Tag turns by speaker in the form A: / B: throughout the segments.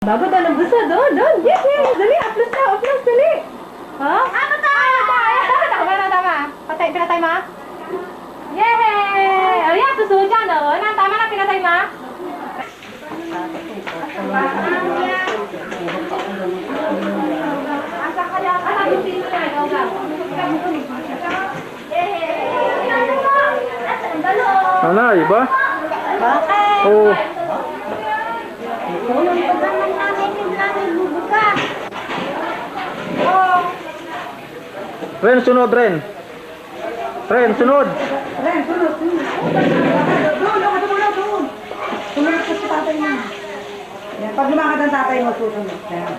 A: Bago daw ng busa, doon. Yes, yes. Dali, upload na, dali. Ha? Ano tayo? Tama. Pinatay ma? Yay! Oh, yan, susunod yan, oh. Tama na, pinatay ma?
B: Ano, iba?
A: Bakit?
B: Oo.
A: Unang pagkaman namin bubuka.
B: Ren, sunod, Ren. Ren, sunod.
A: Sunod. Doon. Sunod ko sa tatay mo. Yan, pag lumakad ang tatay mo, susunod. Yan.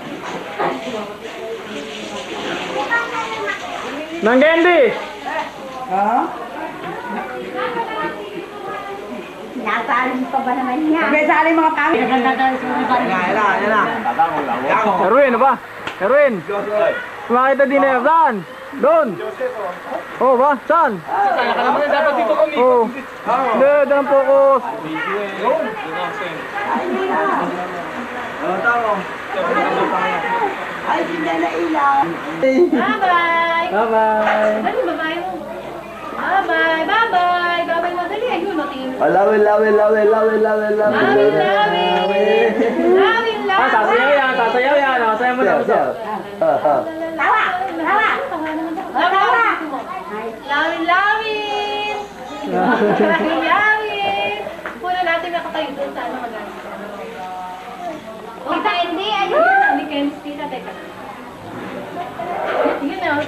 B: Nang Candy!
A: Ha? Nasalim pa ba naman niya? Okay, sali mga kami. Yan na.
B: Erwin, ano ba? Erwin! Makita din na saan? Doon! Oh, ba? Saan?
C: Dapat dito kami.
B: Oh. Hindi, doon ang focus.
A: Ay, hindi na ilaw.
D: Bye-bye!
B: Bye-bye!
D: Ano babae mo? Bye-bye! Bye-bye mo. Dali, ayun, natingin.
B: Lawin.
D: Lawin!
B: Sasayaw yan. Sasayaw mo na.
A: Tawa!
D: Lawin! Puno natin nakatayo doon sa ano maganda. Kita hindi, ayun. Hindi Candy, teka. Yun na.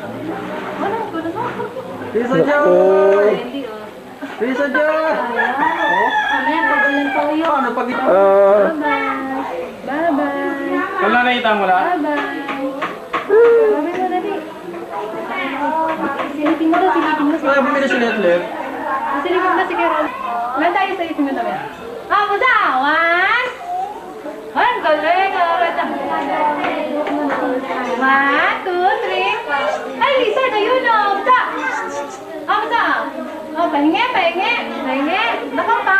D: Ano, puno mo?
B: Pisa Joy!
D: Candy, oh.
B: Pisa Joy!
D: Ano yan, pag-ulan pa uyo.
B: Ano pag...
D: Bye-bye!
C: Wala nakita mo lang?
D: Bye-bye! Bye-bye mo, dali. Silipin mo.
B: Ay, bumili si Netflix.
D: Silipin mo si Carol. Wala tayo sa isin mo naman. Musa! One, galing! One, two, three. Ay, Lizard, ayun o! Musa! Musa! Pahingi! Naku, pa!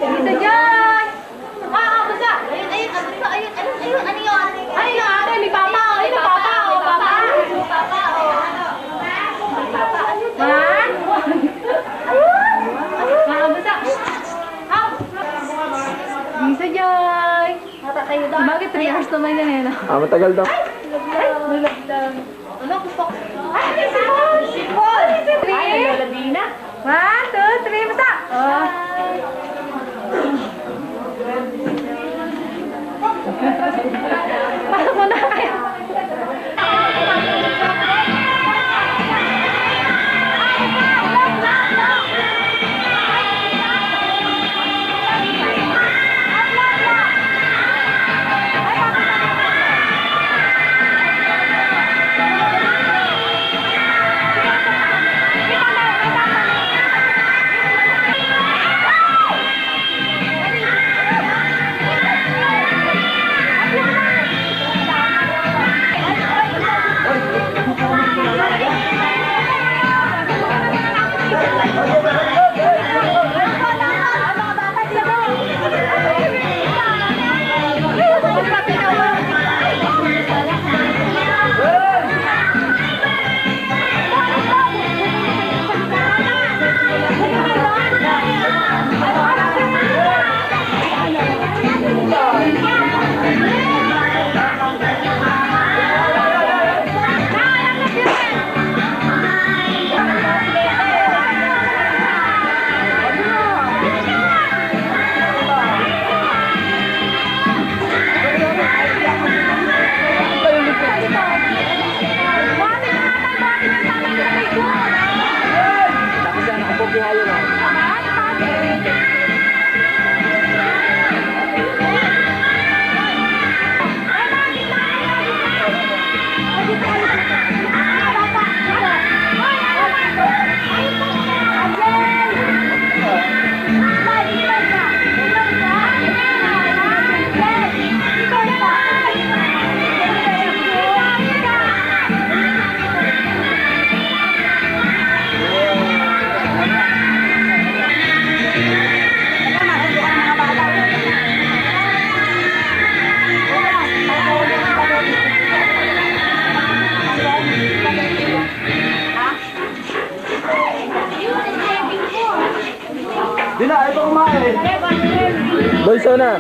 D: Lizard dyan! Musa! Ayun, ano yun? Ayun, ni Papa! Papa! Bisa Joy! Matatayo daw. Bakit 3 hours naman yan eh, no?
B: Matagal daw.
D: Ay, bulag lang. Ano, gusto ko? Ay, si Paul! Si Paul! Ay, nalalabina. 1, 2, 3, basta! Oh. Pasok mo na kayo.
B: Bunso na.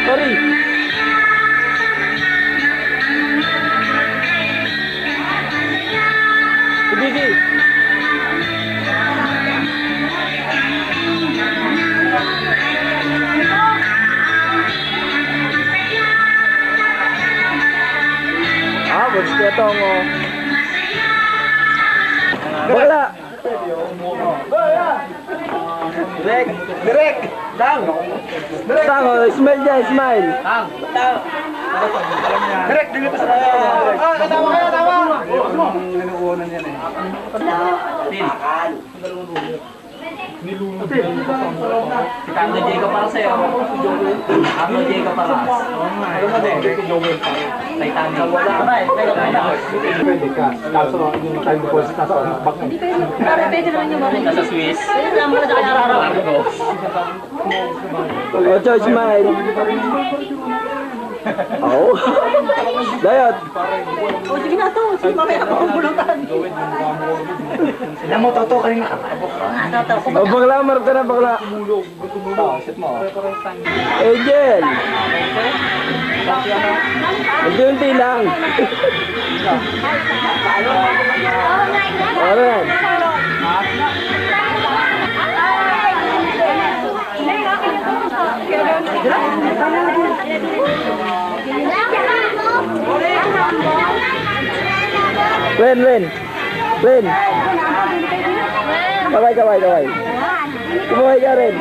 B: Sorry. Busy. Bos ketong oh. Bola. Direk. Dang. Dang, smile dyan, smile.
C: Direct, dito sa katawa kayo, katawa! Ninuunan yan eh. Si Carlo Diego para sa'yo. Carlo Diego para. Ano na din? Titanic.
B: Pwede ka. Kaso yung time deposit nasa bag mo.
D: Pwede naman yung mga.
C: Nasa Swiss.
D: Pwede lang muna sa kanya araw-araw.
B: Ocho, smile. Oo. Dayot.
D: O sige na to. Sige mamaya ako ang bulutan.
C: Alam mo, totoo ka rin nakatabok.
B: O bakla, marap ka na bakla.
C: Sit mo.
B: Angel. Unti-unti lang. Alright. Ren. Kaway. Kumuhay ka rin.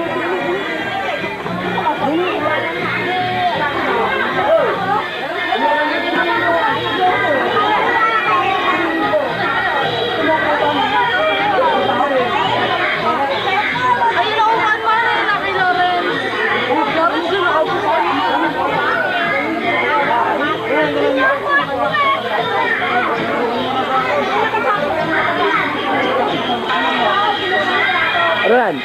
D: Ayun ako man man eh, laki Loren. Loren sila ako.
B: Ren.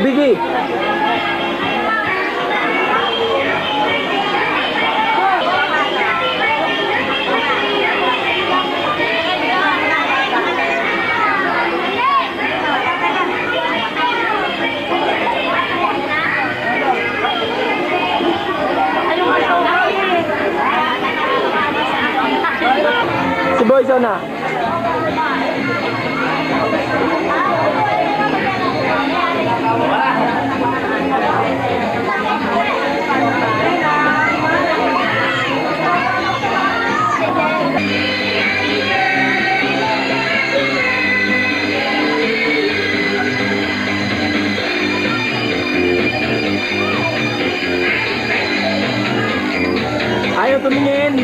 B: Biggie. Si Boy sana. Ayaw tumingin.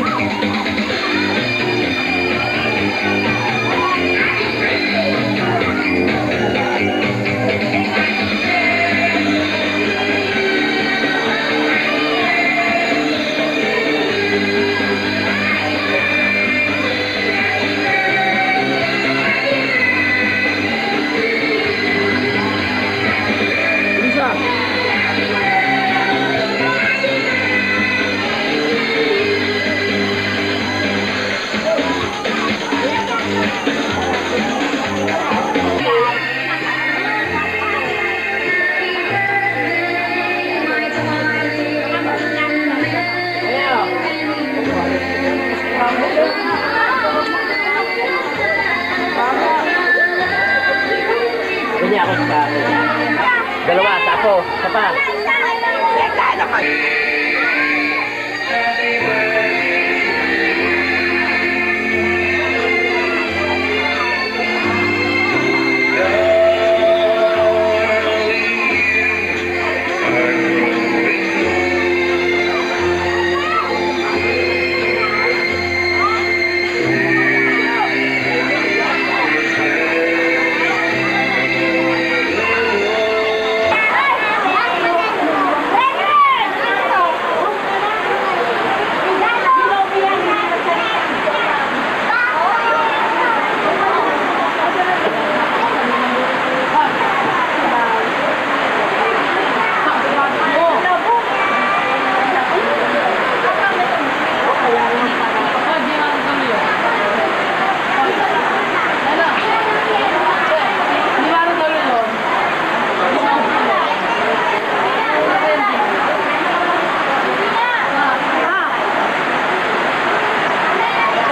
B: Bisa.
C: Ganyan ako sa akin. Dalawa, tapo, isa pa.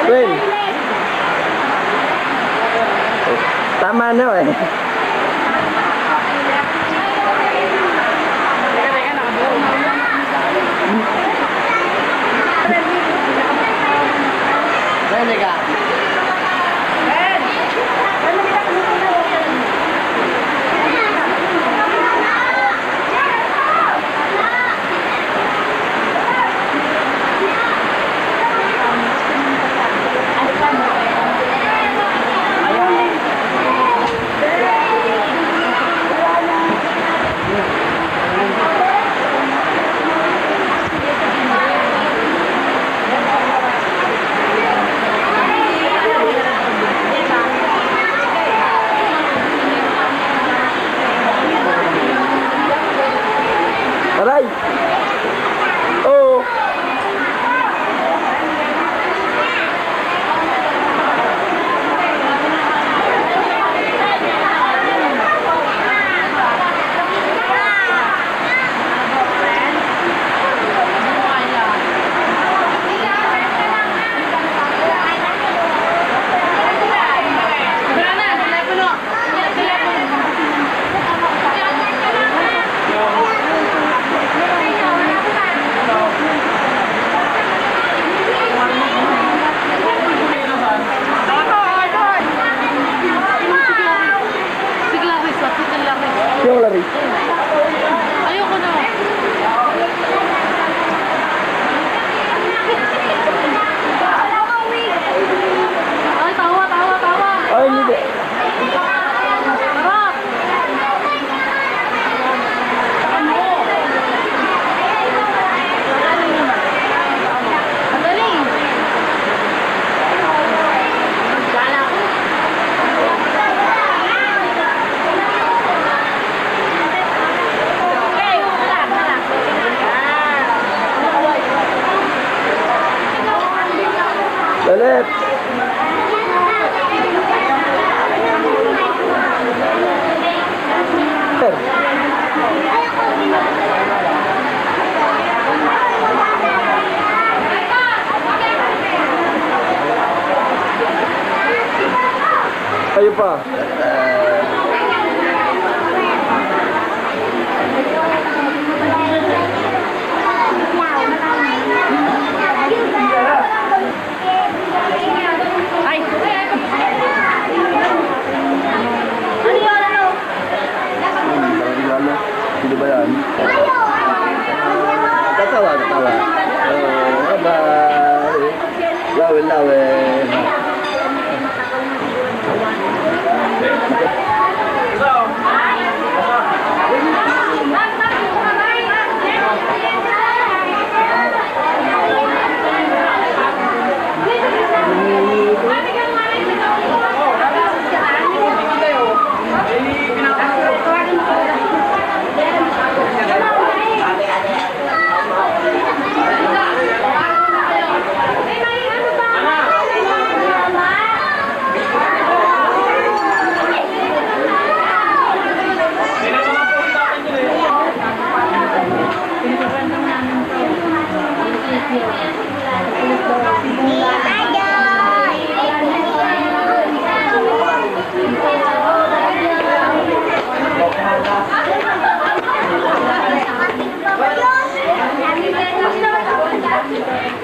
C: Well, tama na eh. Aray! Oo! Yung lari.
D: Ayoko na. Ay, tawa.
B: Ay, hindi.
D: Harap. Madali. Gala ko.
B: pa.
D: Ay! Ano yun? Ano?
B: Hindi ba yan?
E: Tatawa. Bye-bye. Lawin.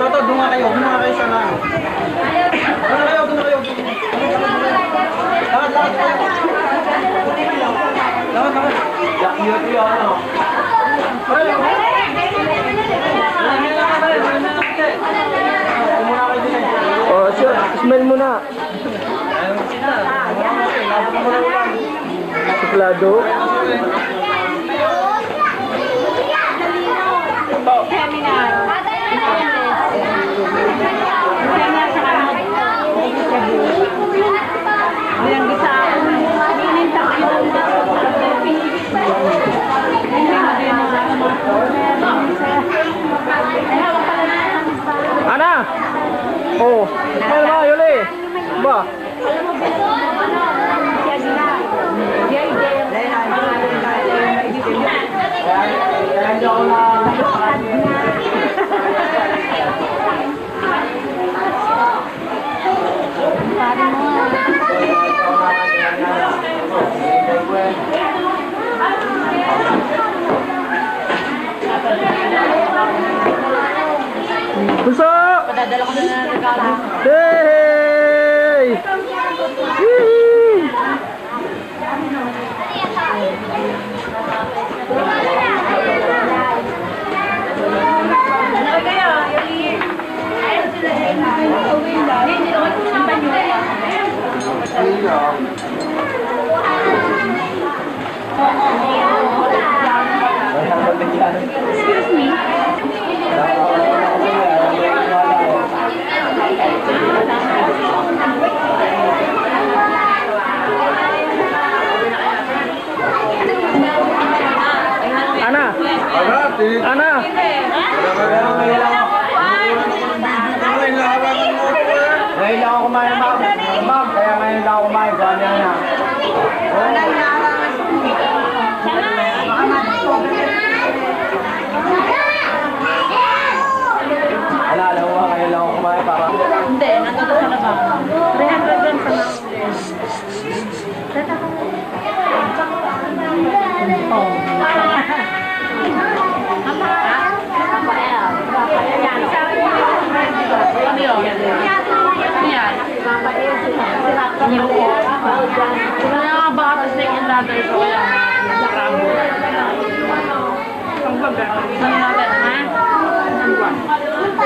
B: Toto, doon nga kayo sana. Doon na kayo. Lakad kayo. Lakad.
C: Yakiyot yun, ano?
B: Oh, sure. Smell mo na. Suplado. Ana! Oh, smell mo, Yuli. Ba? Puso!
D: Padadala ko na ng regalo.
B: Hey! Yee!
D: Ano kayo? Ayun sila din. Hindi ako kumaban Excuse me.
B: Ana! Ana!
C: Ngayon lang ako kumain, ma'am. Ma'am, kaya ngayon lang ako kumain. Gano'n yan na. Alala mo ba, ngayon lang ako kumain para...
D: Hindi, nandito sa labas. 300 grams sa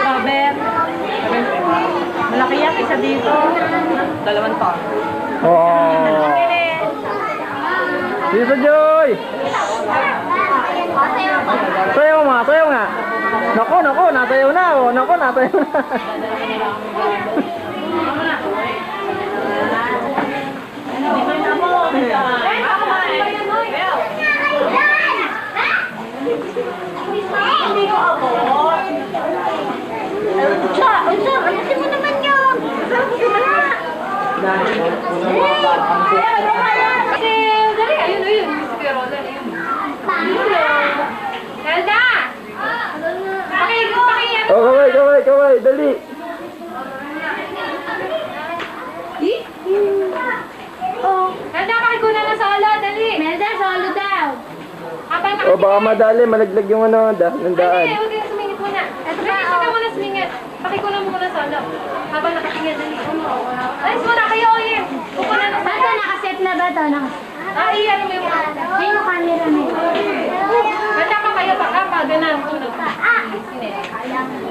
D: Robert. Malaki yan, isa dito. 2 ton.
B: Oh! Tito Joy! Sayaw nga! Nako, nasayaw na oh! Nako, nasayaw na!
D: Ayusin mo naman yun! Ayun. Zelda! Pakiyan!
B: Oh, kaway! Dali!
D: Oh, muna ng solo, dali. Melda, solo daw. Habang
B: O baka madali, malaglag yung ano, ng
D: Hindi,
B: daan.
D: huwag kayong sumingit muna. Ito ba? Huwag ka muna sumingit. Pakikunan mo muna solo. Habang nakatingin, dali. Alis muna kayo, Oye. Kukunan ng solo.
A: Nakaset na ba ito?
D: Iyan mo yung mga.
A: Ay, yung camera na yun.
D: Basta pa kayo, baka pa, ganun.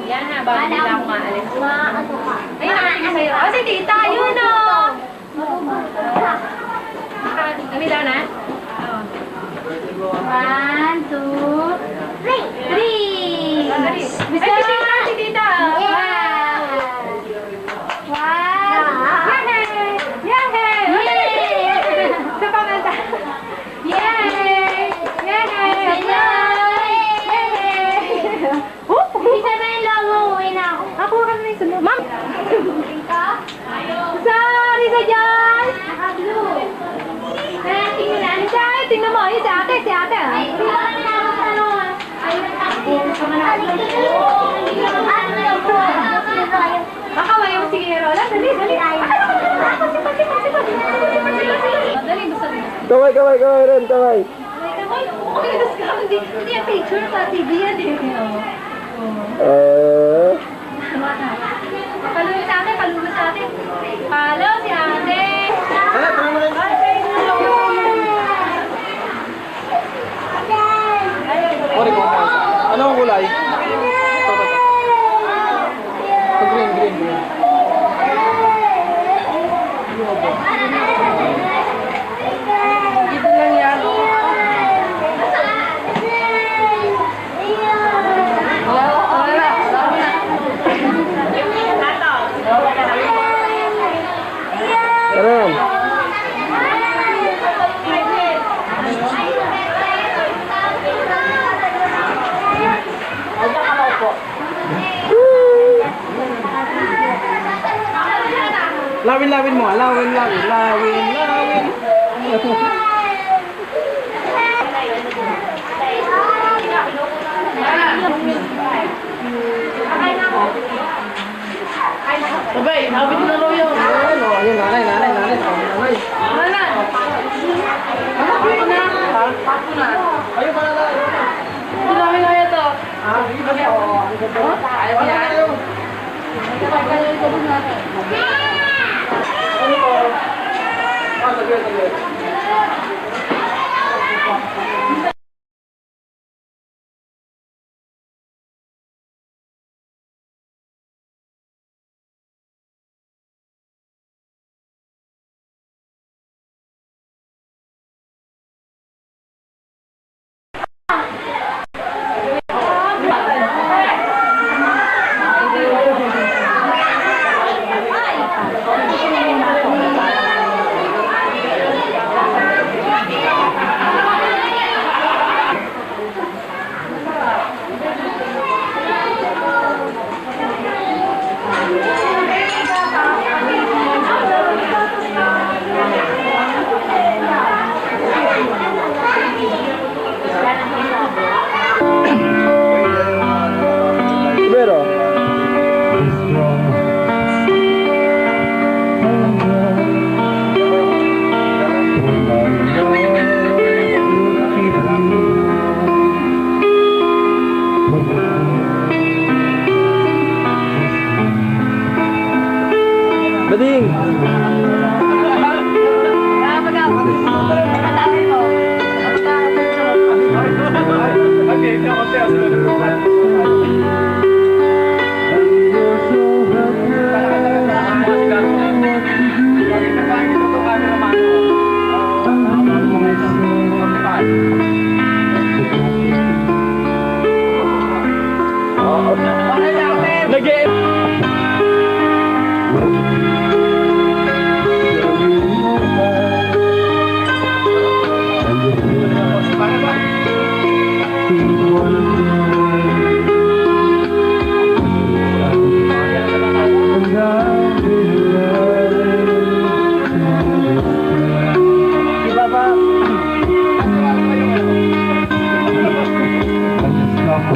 D: Yan na, bago nila ako maalis. Ayun, nakatingin sa'yo. Oh, si tita, yun o. Kami daw na?
A: One, two, three.
D: Dali. Ay, si tita, si tita. Sa pamenta. Ako ka na yung sunod. Ma'am! Sorry sa dyan! Tingnan mo, yun si ate, si ate. Makaway mo, sige, Rola. Dali, dali. Dali, gusto mo.
B: Kaway rin, kaway.
D: Hindi yung picture sa TV yan eh. Palulo sa atin, palulo sa atin. Palo si ate.
B: Ano ang kulay? Green.
D: Dito lang yan.
B: Ano yan? Lawin mo, lawin.
C: Abay, hawit na raw yun.
B: Ayun, nanay.
C: Ayun pala na.
D: Sinabi na ito.
C: Ayaw yan.
B: Pero, Bading! Nag-e-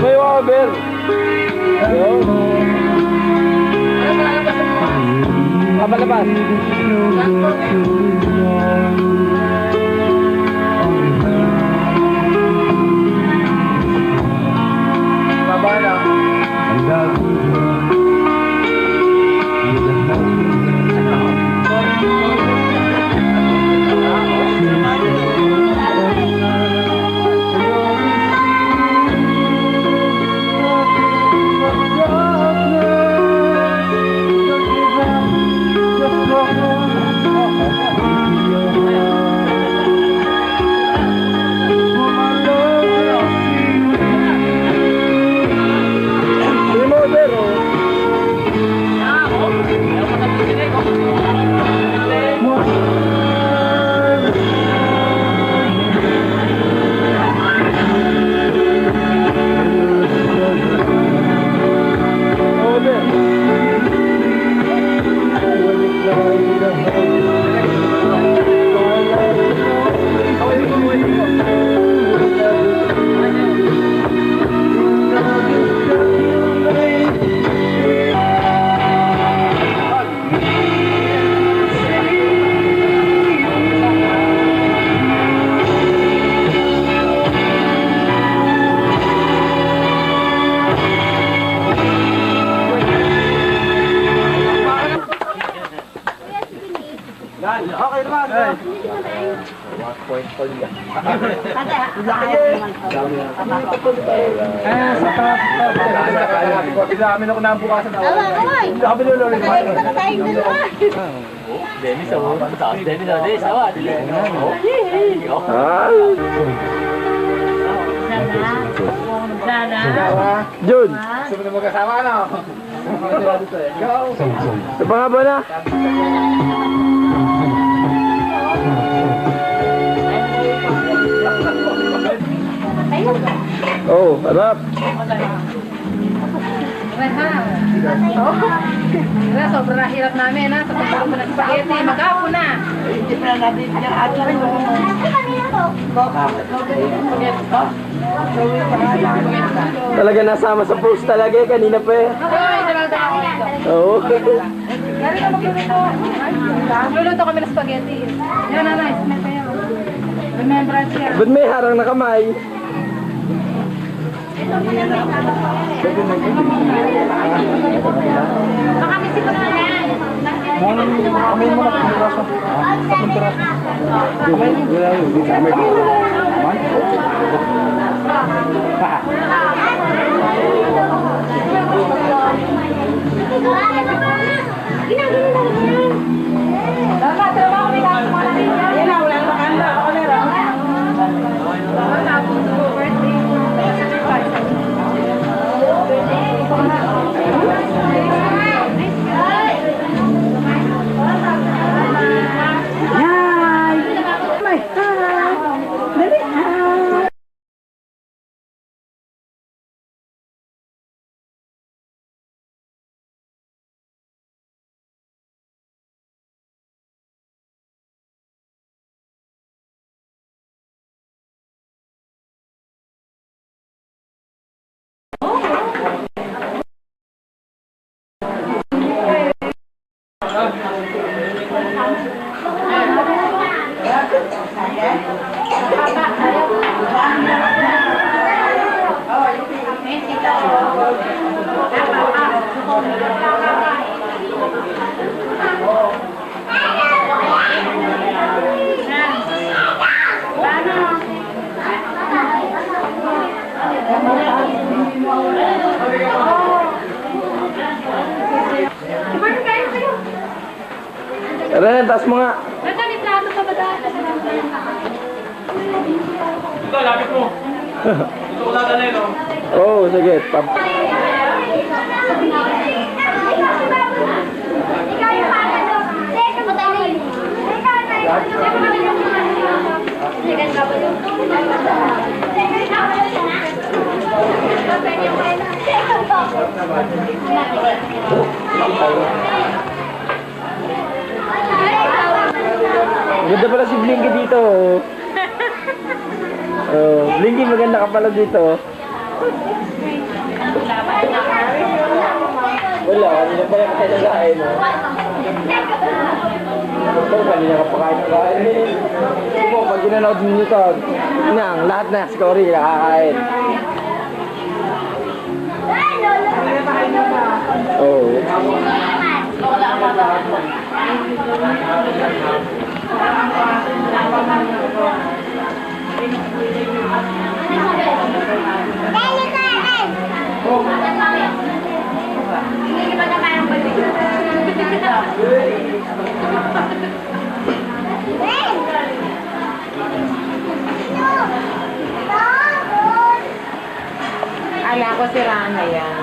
B: May waber. Ayun. Labas. Amin ako na bukasan ako.
D: Away!
B: Sabi nyo lolo.
C: Dennis, ako. Dennis, Dennis, awa.
D: Sana.
B: Jun,
E: Gusto mo na magkasama, ano?
B: sa pangaba na. Oh, harap.
A: Wala, sobrang hirap namin ha. Sa pagkaroon ng spaghetti, mag-apo na.
B: Talaga nasama sa post talaga eh, kanina pa eh.
A: Okay, dalaw-dalaw ako dito.
B: Oo.
A: Lalo na magluluto. Magluluto kami ng spaghetti. Yan na, nice. May kayo. Remembrance yan.
B: Ba't may harang na kamay?
D: Makamisin ko na yan.
B: Kamay mo na kung braso. Tatlong piraso. Kamay mo. Kamay mo. Ren, taas mo nga.
D: Nandun yung plato pa ba dahil?
C: Ito, lapit mo. Ito ko dadalhin, no?
B: Oo, sige.
D: Ikaw yung bata doon. Teka, patay na yun. Teka, patay na yun. Teka, patay na yun. Teka, patay na yun. Teka,
B: Maganda pala si Blinky dito. Oh, Blinky, maganda ka pala dito. Wala, kanina pa yung kain na kain. Ito, kanina ka pa kain na kain. Ito, pag ginanood mo nito, nang lahat na story nakakain. Oh.
A: Ala ko si Rana yan.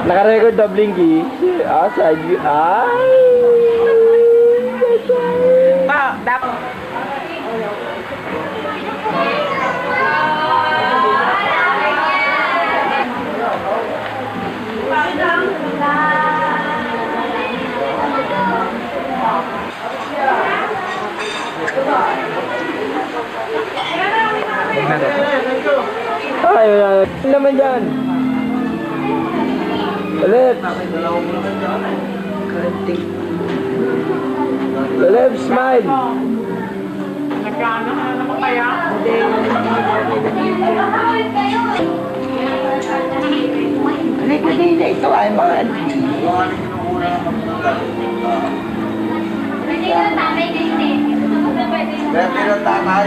B: Naka-record na Blinky. Ah, sadyo. Ay!
A: Dapat.
B: Ay, wala. Ano naman dyan? Ulit. Ulit, smile.
E: Halika din, ito ay mga
D: Pwede yung tatay din eh. Pwede yung
E: Pwede na tatay.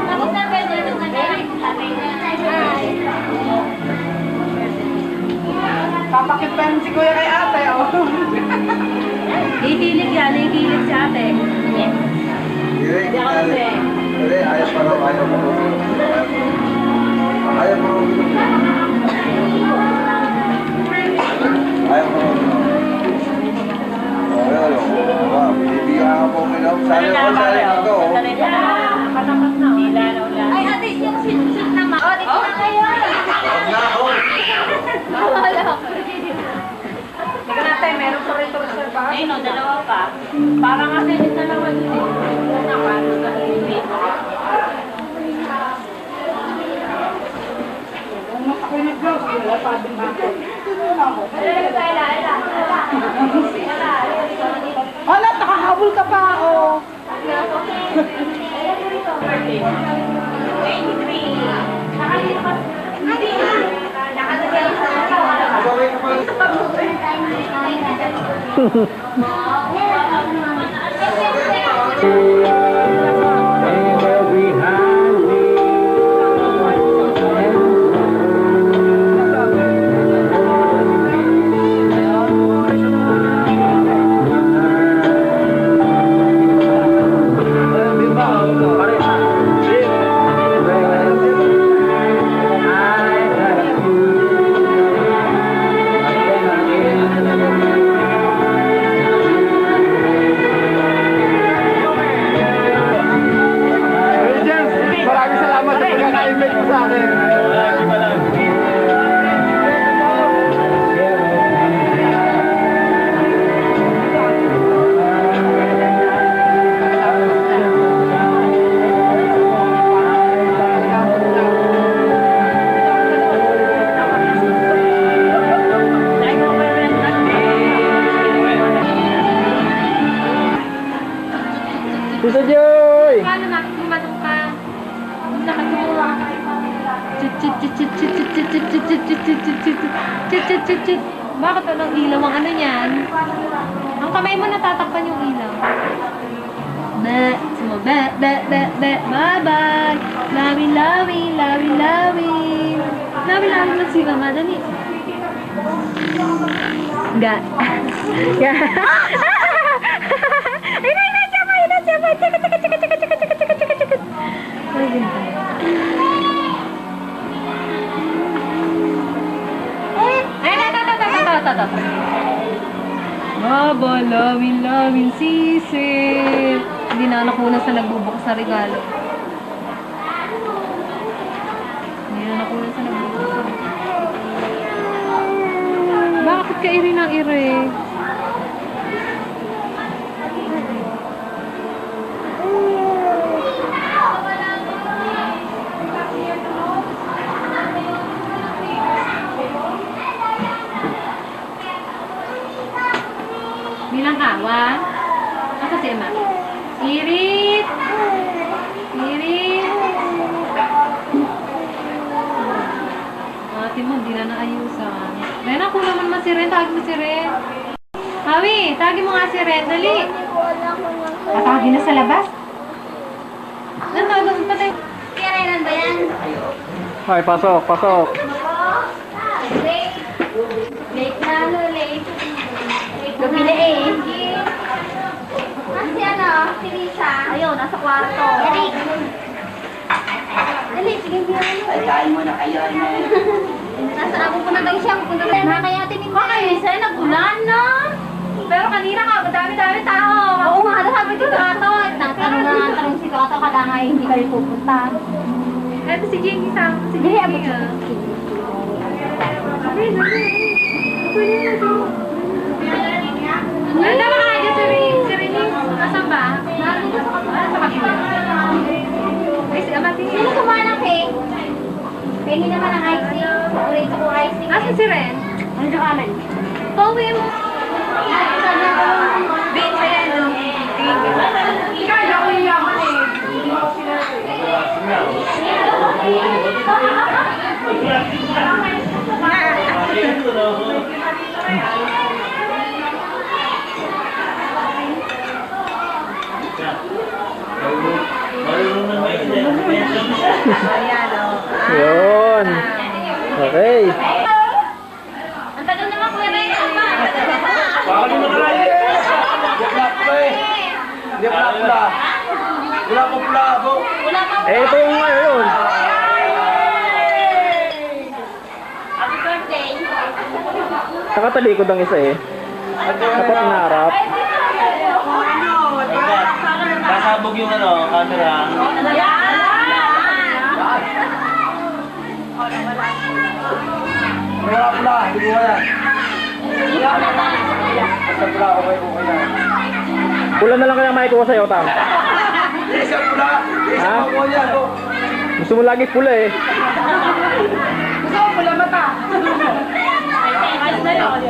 D: Tapos na pwede yung tatay.
A: Papakipan si kuya kay ate, oh.
D: Ikilig yan, ikilig si ate.
E: Hindi ako kasi. Hindi, ayaw pa raw, ayaw pa raw. Ayaw pa raw. Ayaw pa raw. Ayaw, wow, bibigyan ka po uminom. Sabi ko, sabi ko.
D: Ay, ate, yung sinusip naman. Oh, dito na kayo. Wala ko.
A: Tingnan natin, meron pa rin ito sa bahay.
D: Ayun o, dalawa pa. Parang kasi yung dalawa dun eh.
A: Ako yung nag-vlog, wala pa din dito. Hala, nakahabol ka pa, oh.
B: Maraming salamat sa pagkaka-invite mo sa akin. Tito Joy!
D: Paano natin kumanong ka? Nakatuwa. Chit chit chit chit chit chit chit chit chit chit chit chit chit chit chit chit chit chit. Bakit anong ilaw ang ano niyan? Ang kamay mo natatakpan yung ilaw. Be, sumo be, be, be, be, bye bye. Lawi, lawi, lawi, lawi. Lawi, lawi, magsiba, madali. Ga. Ga. Ay, siapa. Cekit, cekit, cekit, cekit, cekit, cekit, cekit, cekit, cekit. Ay, ganda. Ay, ito. Baba, lawin, sisip. Hindi na nakunan sa nagbubukas na regalo. Hindi na nakunan sa nagbubukas na regalo. Bakit ka iri ng iri? Bilang kawan. Apa sih, Emma? Irit. Ate mo, hindi na naayusan. Rena, kung naman mas si Ren, tagin mo si Ren. Hawi, tagin mo nga si Ren, dali. Tagin na sa labas. Ano, doon pa tayo. Kaya Renan ba yan?
B: Ay, pasok.
D: Late. Late na, late. Gabi na eh. Kasi ano, si Lisa. Ayun, nasa kwarto. Dali. Dali, sige biyan mo.
E: Ay, kain mo na kayo.
D: Nasa ako po na tayo siya. Pupunta tayo na kaya tinin mo. Baka Lisa, nagulan na. Pero kanina ka, madami-dami tao. Oo nga, sabi ko Kato. Tanong si Kato, kada nga hindi kayo pupunta. Ito si Jenny sa si Jenny. Abot siya. Ano ba nga dyan si Rini? Nasaan ba? Sa kapila. Ay, si Amati. Sino kumain ng cake? Pengi naman ang icing. Urito ko icing. Asan si Ren? Ano sa kanan? Pauwi mo. Bin, ayan.
A: Kaya ko yung yaman eh. Hindi mo sila
B: Yun. Okay.
D: Ang tagal naman kuya na yun.
C: Bakit mo na lang?
E: Hindi pa pula. Wala pa pula ako.
B: Eh, ito yung ngayon.
D: Happy birthday.
B: Nakatalikod ang isa eh. Dapat narap.
C: Sasabog yung camera.
E: Wala pula. Hindi mo yan. Basta pula ako kayo kung kaya.
B: Pula na lang kaya maikuha sa'yo, Tam.
E: Isa pula. Isa
B: Ha?
E: mo yan.
B: Gusto mo lagi pula eh.
A: Gusto ko pula mata.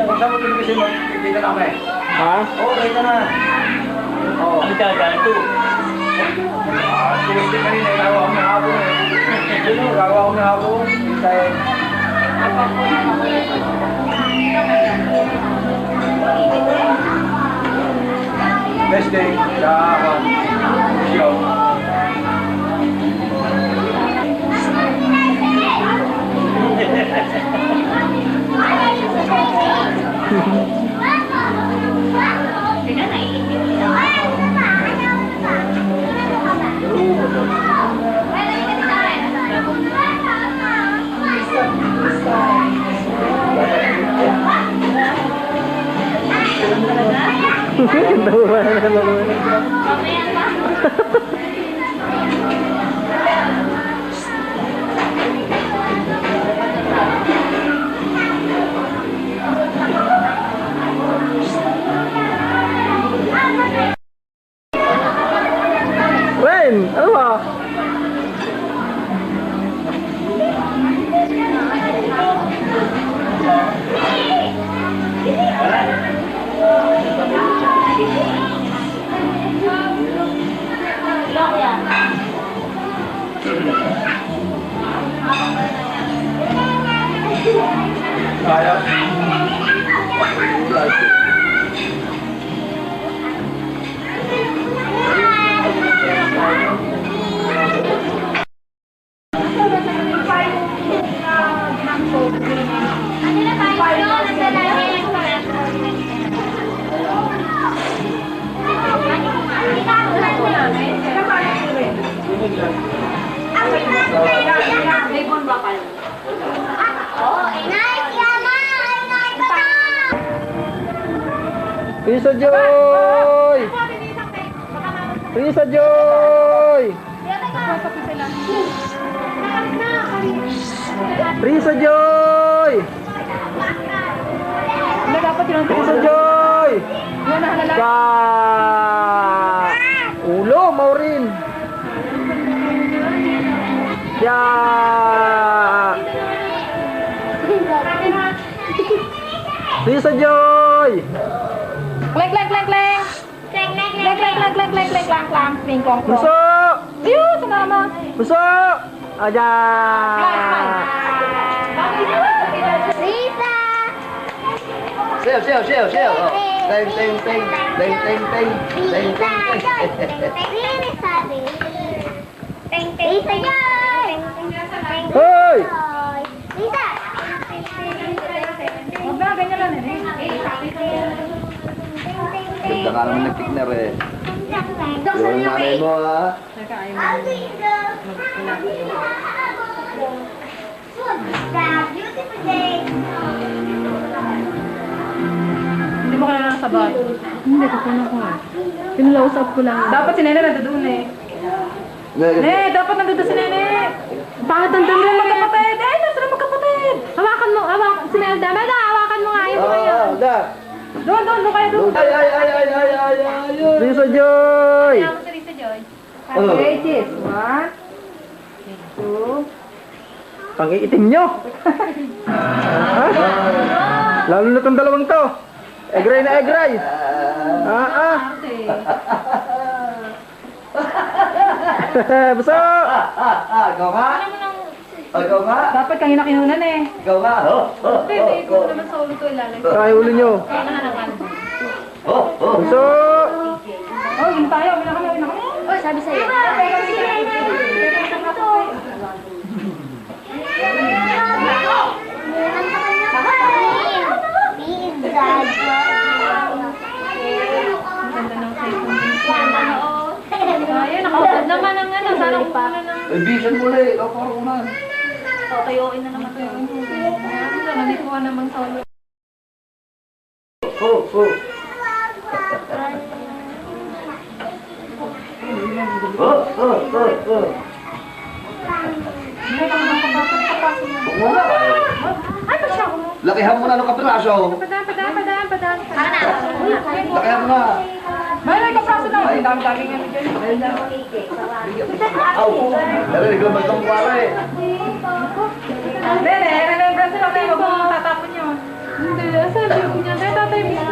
E: Basta mo tuloy kasi magkikita kami.
B: Ha?
E: Oo, kaya na. Oo.
C: Ano ka, ganito?
E: Tuwiste kanina, gagawa ko ng hapon eh. Yun o, gagawa ko ng hapon. Kaya, best day sa show.
B: Ren, ano ba?
E: Kaya.
A: May bon ba kayo?
B: Risa Joy! Risa Joy! Risa Joy!
A: Ano dapat yun?
B: Risa Joy!
A: Yun na halala.
B: Ka! Ulo, Maureen! Ya! Risa Joy!
A: Kleng, kleng, kleng, kleng. Kleng, kleng, kleng, kleng, kleng, kleng, kleng, kleng, kleng, kleng, klong, klong.
B: Puso!
A: Ayun, sumama.
B: Puso! Aja!
E: Sail, sail, sail, sail. Oh. Ting, ting, ting. Ting, ting, ting. Ting, ting, ting.
B: Hoy!
A: Huwag na, ganyan lang eh.
E: Ganda ka naman nag-pigner eh. Yung nanay mo ha.
A: Hindi mo kailangan sabay.
D: Hindi, kukunan ko nga. Pinulausap ko lang.
A: Dapat si Nene nandoon eh. Ne, dapat nandoon si Nene.
D: Bakit nandun
A: Sila
D: rin
A: magkapatid. Eh, nasa na magkapatid.
D: Hawakan mo, si Melda. Melda, hawakan mo nga yung mga yun.
E: Da.
A: Doon kayo doon.
E: Ay, ay, ay, ay, ay, ay, ay.
B: Risa Joy!
D: Kaya mo si Risa Joy.
A: Okay, cheers. 1, 2.
B: Pang-iitim nyo! Ha? Lalo na itong dalawang to. Egray na egray. Buso!
E: Ikaw nga. Ikaw nga.
A: Dapat kang hinakinunan eh.
E: Ikaw nga.
D: Hindi ko naman sa ulo to ilalagay.
B: Ay, ulo nyo.
D: Kailangan.
B: Buso!
A: Oh, yun tayo. Wala kami.
D: Oh, sabi sa'yo. Ganda ng cellphone. Ayun, nakahubad naman ang ano. Sana kukuha ng...
E: Ibisan mo na eh. Ikaw parang una.
D: Tatayuin na naman tayo. Sana nandikuha namang sa ulo.
E: Lakihan mo na ng kapiraso.
D: Padaan.
E: Lakihan mo na.
A: May kapraso na. Ang dami-dami nga dyan.
E: Aw! Narinig naman itong wala eh.
A: Bele, ano yung braso lang tayo? Huwag mong tatapon yun.
D: Hindi, sabi ko niya. Kaya tatay mo.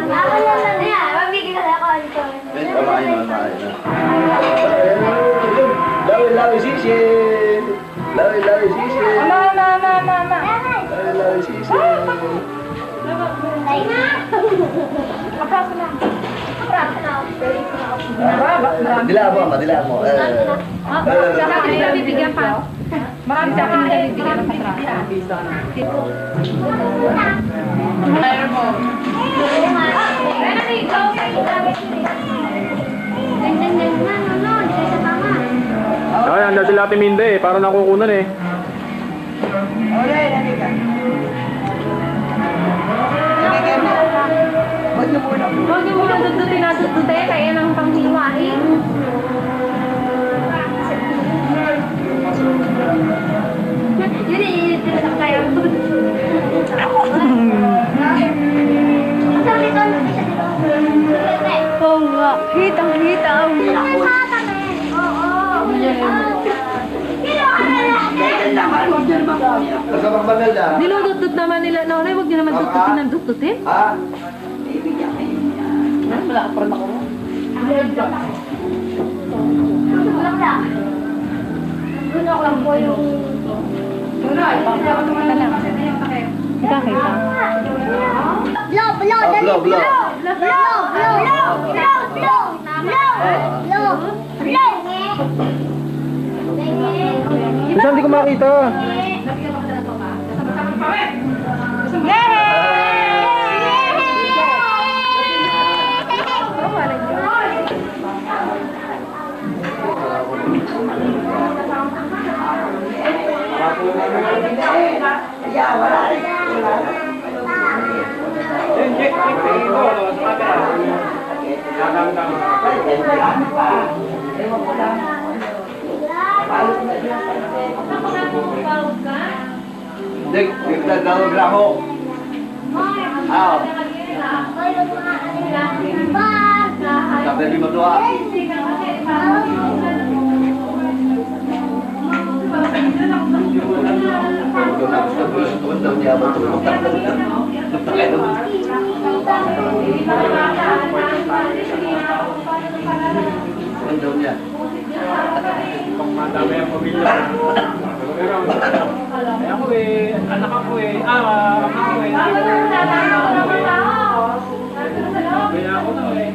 E: Tamahin na. Lawi sisi. Lawi sisi.
A: Mama.
E: Lawi sisi.
A: Kapraso lang.
E: Madila mo.
D: Sa akin na bibigyan pa.
A: Marami sa akin na bibigyan ng kapraso. Ayaw mo.
B: Ay, anda sila Ate Minda eh. Para nakukunan eh.
D: Huwag niyo muna dudutin na dudutin. Kaya nang panghiwain. Yun eh, tinasak tayo. Oo nga, hitang-hita.
E: Kasama bangal na.
D: Nilududud naman nila. Nanay, huwag niyo naman dudutin ng dudutin.
E: Ha?
D: Kakita.
B: Bisa hindi ko makita.
E: Dik, nagdadalog na ako. Aw. Sabi di mo to ha.
B: Madami ang pamilya. Ako eh, anak ako eh. Ako eh. Kaya ako na eh.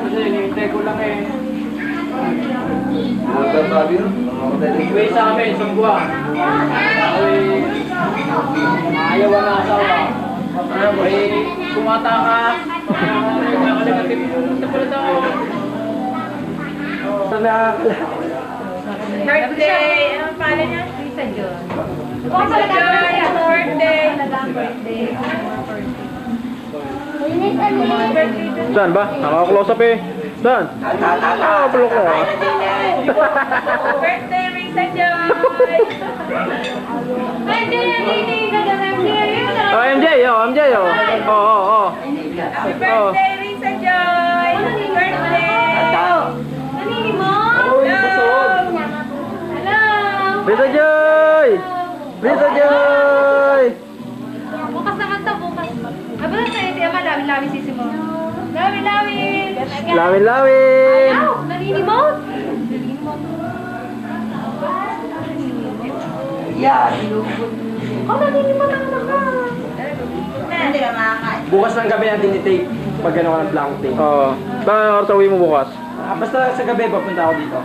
B: Kasi hinihintay ko lang eh. Iway sa amin, isang buwan. Ako eh, ayaw ang asawa. Eh, kumata ka. Nakalimutin mo. Ito pala daw.
A: Birthday! Anong pala niya?
D: Lisa John.
A: Oh, birthday!
B: Saan ba? Nakaka-close up eh. Saan? Nakaka-block ko.
A: Birthday, Risa Joy!
B: Oh, MJ, MJ, oh. Oh.
A: Happy birthday, Risa Joy! Happy birthday!
D: Nanini mo?
E: Uy, busog. Brito Joy!
D: Bukas naman to, bukas. Aba na sa'yo, di ama, lawin-lawin sisi mo. Lawin-lawin!
E: Lawin-lawin!
D: Ayaw! Naninimot! Oh, naninimot ang naman.
C: Bukas ng gabi natin i-take pag gano'n ka ng blank tape.
E: Oo. Bakit oras uwi mo bukas?
C: Basta sa gabi, papunta ako dito.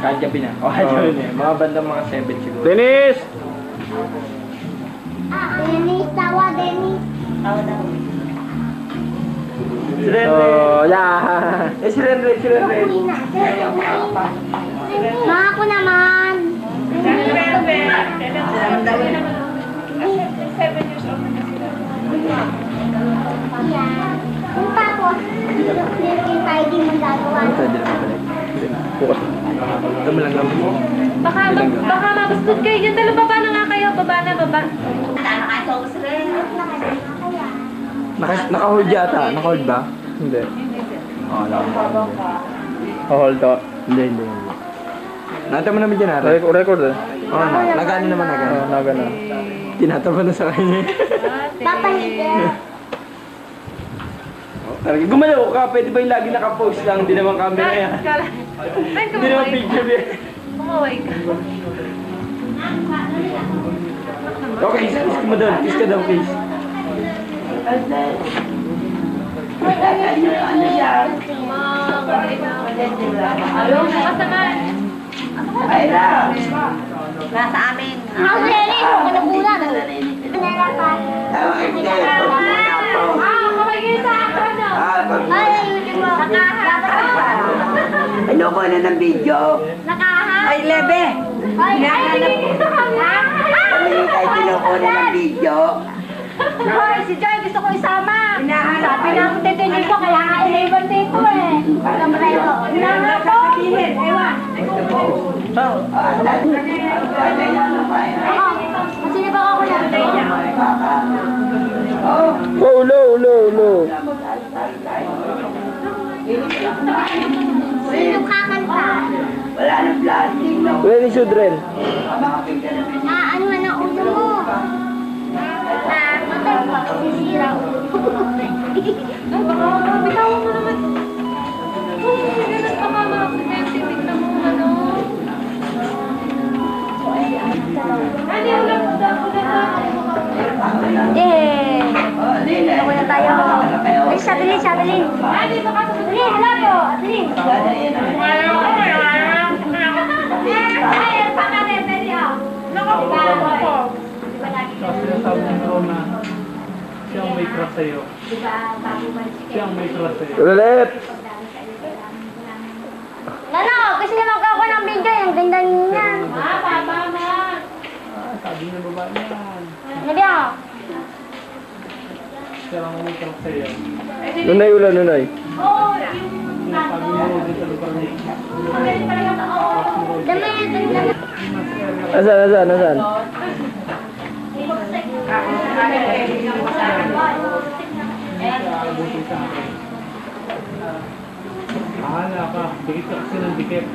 C: Kahit gabi na. O, kahit gabi na. Mga bandang mga 7 siguro.
E: Dennis!
F: Dennis, tawa, Dennis.
C: Si Renre.
E: Oh, yeah.
C: Si Renre.
F: Mga ako naman. Yan. Kung tapos, yung tayo din magagawa.
E: Pwede naman pala. Bukas. Dami lang naman.
D: Baka mabustod kayo dyan. Talo, baba na nga kayo. Baba na, baba.
E: Naka-hold yata. Naka-hold ba? Hindi. Oo, naka-hold to. Hindi. Nata mo naman dyan, Ara. Record eh. Oo, nagano naman nagano. Oo, nagano. Tinatama na sa kanya.
F: Papahiga.
C: Talaga, gumalaw ka. Pwede ba yung lagi naka-post lang? Hindi naman camera yan.
D: Ay,
C: Hindi naman
D: kumaway ka.
C: picture yan.
D: Kumaway ka.
C: Okay, kiss mo doon. Kiss ka daw, kiss.
D: Bukas naman.
F: Nasa amin. Ako, Dennis. Ako nabulan. Nalapan.
D: Kumagin sa akin, no?
F: Ay, ayusin mo.
G: Ano ko na ng video?
F: Ay, lebe. Ay, tingin sa kanya.
G: Kami tayo kinukuha na ng video.
F: Hoy, si Joy, gusto ko isama. Sabi na ako titingin ko, kaya nga iniwan dito eh. Alam mo na ito. Hinahanap ko. Ewan. Ako, masinibak ako na.
E: Oh, low.
F: Sino kakanta?
G: Wala nang plastic, no?
E: Ready, children.
F: Ano man ang ulo mo? Sisira ulo.
D: Ay, baka bitawan mo naman. Uy, ganun baka ma-accident. Tignan mo ano. Ano yung
F: Ako na tayo. Ay, sabilin.
D: Ano yung baka
F: Dali, hala po. Dali. Ay, pakarin, dali ah.
B: Sabi ni Rona, siyang may trust sa'yo. Siyang may trust sa'yo.
E: Ulit.
F: Nano, kasi naman ako ng video. Yung ganda niya.
B: Sabi niya babae yan.
F: Nabi ako.
B: Siya lang may trust sa'yo.
E: Nunay ulan, nunay.
B: Sabi niya rin sa lugar niya.
F: Dami.
E: Nasaan?
B: Bahala ka. Dikit ka kasi ng dikit.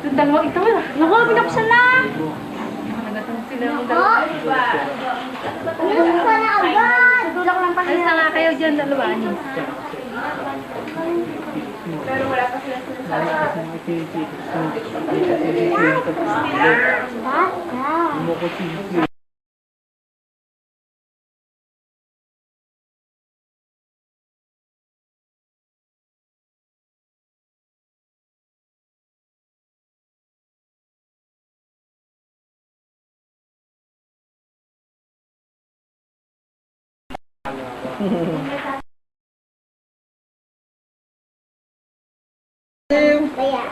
D: Yung dalawang ito mo.
F: Naku, binuksan na.
D: Nagatong sila mo
F: Oh,
D: dalawa.
F: binuksan na agad. Dulak lang pa
D: Alis na nga kayo dyan, dalawa. Ano?
F: Basta. Kaya.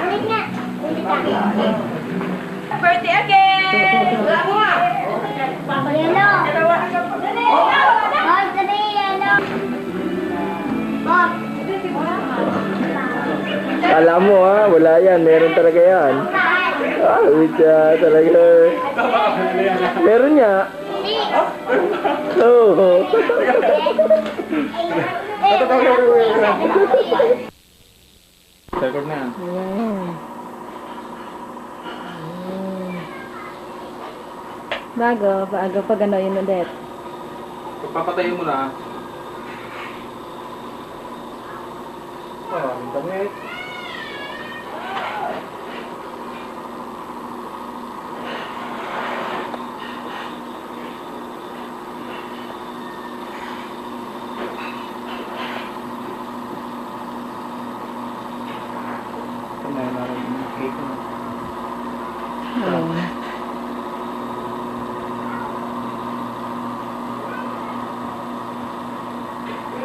F: Ulit nga.
A: Birthday again!
F: Papayalo. Bob, dali, ano? Bob.
E: Kala mo ha, wala yan. Meron talaga yan. Ah, witya talaga. Meron niya. Oo. Record na yan.
D: Bago pa gano'n yun ulit.
E: Papatayin mo na. Oh, damit.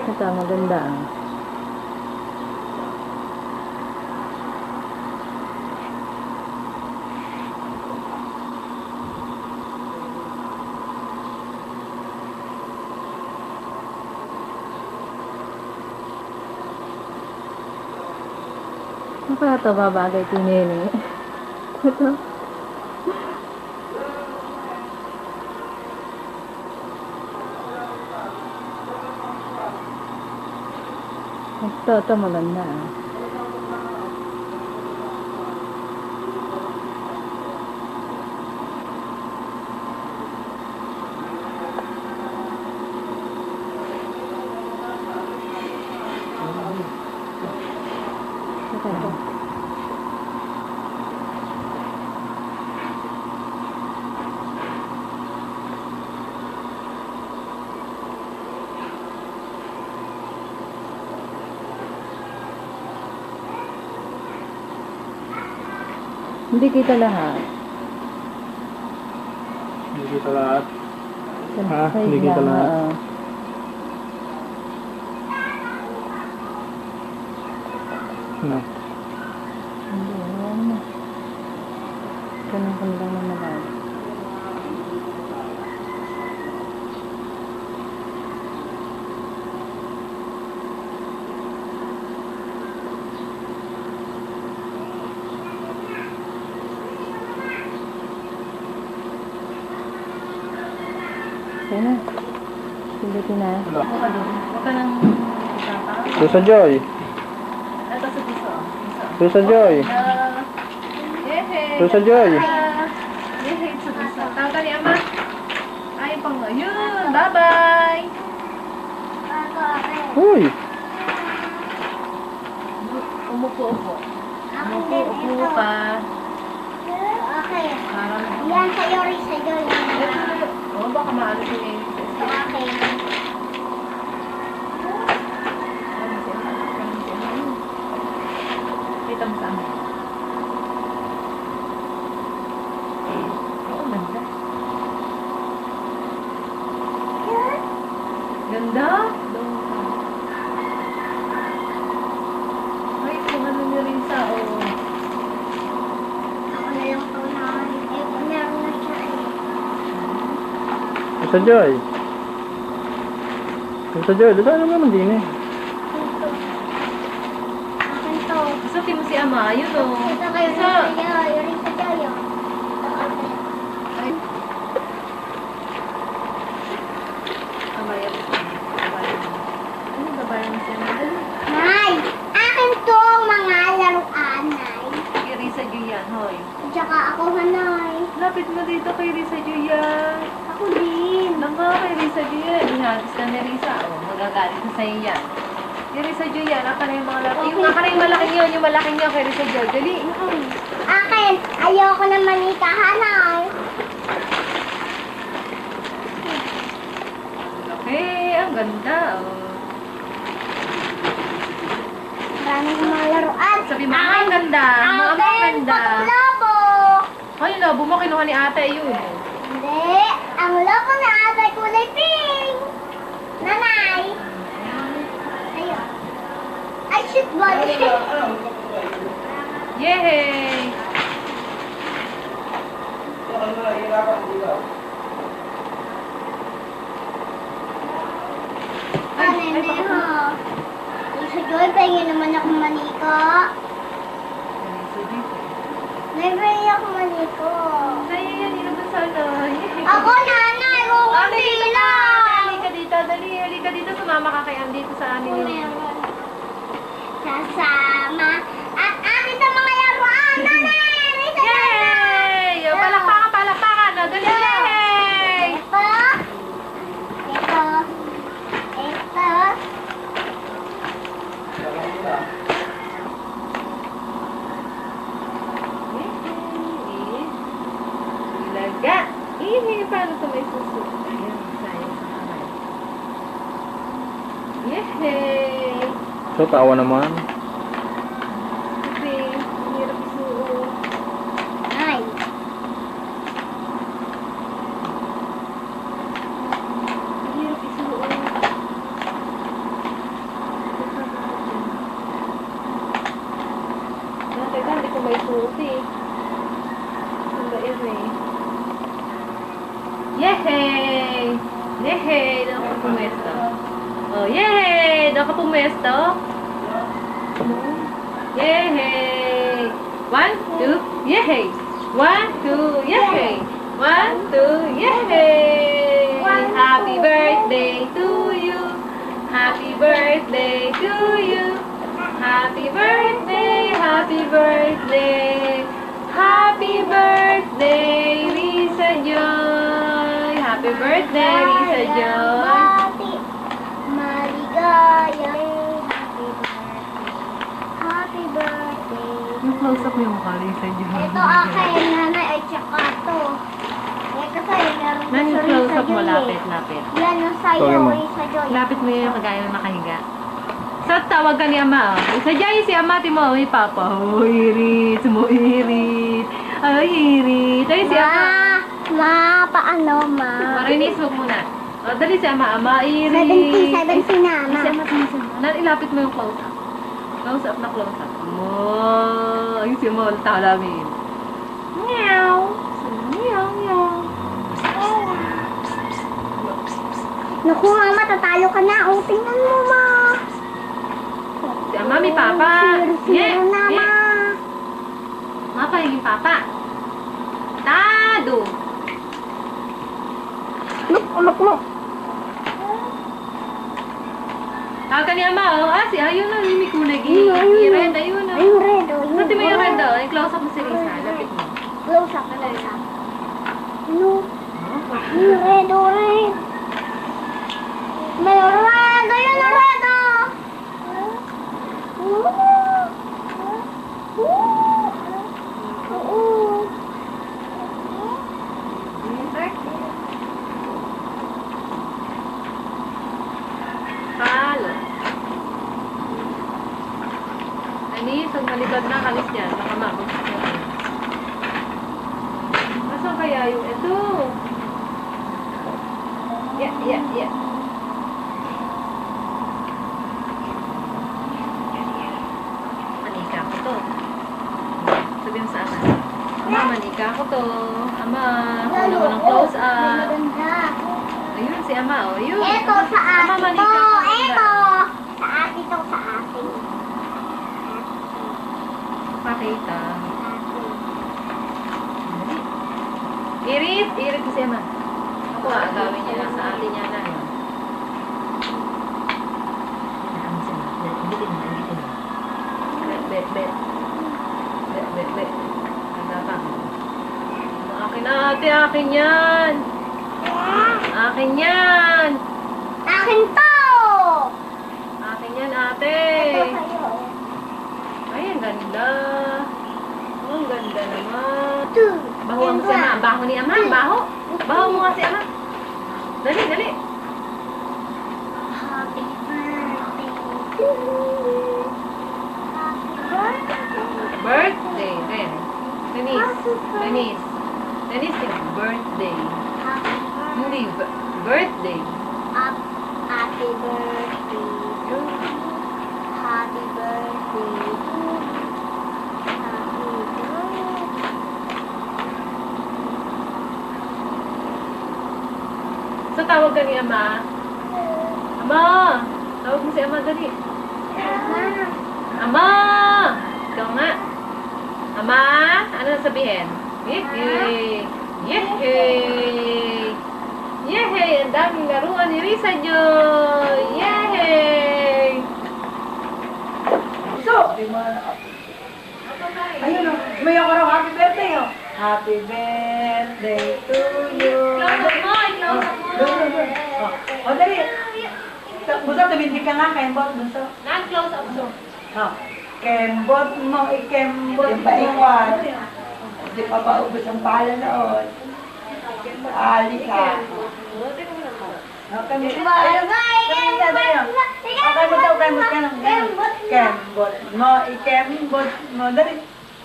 D: Ito, maganda. Ano kaya ito babagay kay Nene? Ito. Ito maganda. Ito. Hindi kita lahat.
E: Hindi kita lahat. Ha?
D: Side
E: Hindi kita
D: lang,
E: lahat.
D: oo.
E: Ano?
D: Hindi, ayan na. Ganun lang naman lang. Okay na. Pindutin na.
A: Huwag ka nang
E: Susa Joy.
A: ito sa piso.
E: Susa Joy.
A: Yehey!
E: Susa Joy.
A: Yehey sa piso. Tawag ka ni Ama. Ay, pang yun. Bye-bye!
E: Uy.
A: Umupo-upo. Umupo ka.
F: Okay.
A: Parang...
F: Yan, sa'yo rin sa'yo.
A: Oh, baka maano si Nene.
F: Okay.
A: Kita mo sa amin. Oo, ganda. Ganda? Ay, kung ano ni Risa, oh.
F: Ako na lang ito na. Meron na siya.
E: Susa Joy. Susa Joy. Dito naman din eh.
F: Akin to.
A: Gusto mo si Ama, yun, oh.
F: Ito kayo
A: Isa.
F: sa'yo. Yun rin sa'yo.
A: Ay. Amaya. Ano babayan mo siya?
F: Nay! Akin to mga laruan, Nay.
A: Kay Risa Julian, hoy.
F: Tsaka ako, Hanay.
A: Lapit mo dito kay Risa Julian.
F: Ako din.
A: Nanga kay Risa Julian. Inagis na ni Risa. Oh, magagalit na sa'yo yan. Kay Risa Julian, aka na yung mga laki. Yung aka na yung malaking yun, yung malaking yun kay Risa Julian. Dali,
F: Akin, ayoko na manika, Hanay.
A: Okay, ang ganda. Oh.
F: Maraming mga laruan.
A: Sabi mo, ang ganda. Ang ganda.
F: Lobo.
A: Ay, labo mo, kinuha ni ate yun.
F: Hindi. Ang lobo na atay kulay pink. Nanay. Ayun. Ay, shit, body.
A: Yehey!
F: Ano yun, ha? Sa Joy, pahingin naman ako manika. ako maliko.
A: Sa'yo yan, yun ang sana.
F: Ako, nanay, kukundila.
A: Halika dito, dali. Halika dito, sumama ka kay Ann dito sa amin.
F: Sasama. At akin sa mga laruan, nanay.
A: Yay! Palakpakan, palakpakan. O, dali. Yay!
F: Ito. Ito. Ito.
A: Ilaga. Paano ito may suso? Ayan, sayang sa kamay. Yehey!
E: So, tawa naman.
A: Kasi, ang hirap isuo.
F: Ay.
A: Ang hirap isuo. Teka, hindi ko may suot eh. Ang bait eh. Yehey! Yehey! Doon ka pumesto. Oh, yehey! Doon ka pumesto. Yehey! 1, 2, yehey! 1, 2, yehey! 1, 2, yehey! Happy birthday to you! Happy birthday to you! Happy birthday! Happy birthday! Happy birthday, Lisa Joy! Happy birthday, Lisa Joy!
F: Happy, maligaya. Happy birthday.
A: Yung close-up mo yung mukha, Lisa Joy.
F: Ito akin, nanay, at saka to. Eh, kasi meron ko
A: Nan,
F: sa
A: yung close-up
F: Risa
A: mo,
F: Joy,
A: lapit,
F: eh.
A: lapit.
F: Yan ang sa'yo,
E: Sorry, mo.
F: Risa Joy.
A: Lapit mo yung kagaya ng nakahiga. So, tawag ka ni Ama, oh. Lisa Joy, si Ama, timo, ay Papa. Oh, irit, mo irit. Ay, irit. Ay, si Ama.
F: Paano, ma?
A: Marinis, huwag muna. O, dali si Ama. Ama, irit.
F: 70
A: Ay,
F: na,
A: si
F: ma.
A: Ama, si Ama. Nan, ilapit mo yung close-up. Close-up na close-up. Oh, ay, si Ama, ulit ako namin. Meow. Meow, meow.
F: Naku, mama, tatalo ka na. O, tingnan mo, ma.
A: Si Ama, may Papa.
F: Siro na, ma.
A: Mga pahingin Papa. Tado.
E: Look.
A: Tawag ka ni Ama, oh. Ah, si ayun na, yung may kulay. I-red, ayun na.
F: Ayun, red, o.
A: Pati mo yung red, oh. I-close up mo si Risa. Lapit mo.
F: Close up, close up. Ano? Yung red, o, red. May red, ayun na red, o.
A: Halo. Anis, pag malikod na, kalis yan. Baka mabog sa kanya. Nasaan kaya yung ito? Yeah. Manika ko to. Sabihin sa ama. Ama, manika ko to. Ama, kuno mo ng close up. Ayun, si Ama, oh. Ayun.
F: Eto sa
A: Ama,
F: atin
A: manika
F: to.
A: ko.
F: Eto. Sa atin to, sa atin.
A: Pakita. Irit ko si Ama. Ako, gawin niya lang sa atin niya na yun. Bet. Nagapa. Akin na ate, akin yan. Akin yan.
F: Akin to.
A: Akin yan ate.
F: Ito sa'yo.
A: Ay, ang ganda. Oh, ang ganda naman.
F: Two.
A: Baho mo si Ama. Baho ni Ama. Baho. Baho mo nga si Ama. Dali.
F: Happy birthday to you. Happy
A: Birthday. Ren. Denise, sing birthday. Hindi, birthday.
F: Happy birthday. Happy birthday. Happy birthday.
A: So, tawag ka ni Ama. Ama! Tawag mo si Ama, dali. Ama! Ikaw nga. Ama! Ano sabihin? Yehey! Yehey! Yehey! Ang daming laruan ni Risa Joy! Yehey!
F: Ayun o, may ako raw happy birthday o. Happy birthday to you.
A: Close up mo! Close up mo!
F: O, dali. Buso, tumindi ka nga, kembot, buso.
A: Non-close up mo.
F: Kembot mo, ikembot mo. Hindi pa ba ubos ang pala noon? Ali ka. Okay, mo daw, kembot ka lang. Kembot mo, ikembot mo. Dali.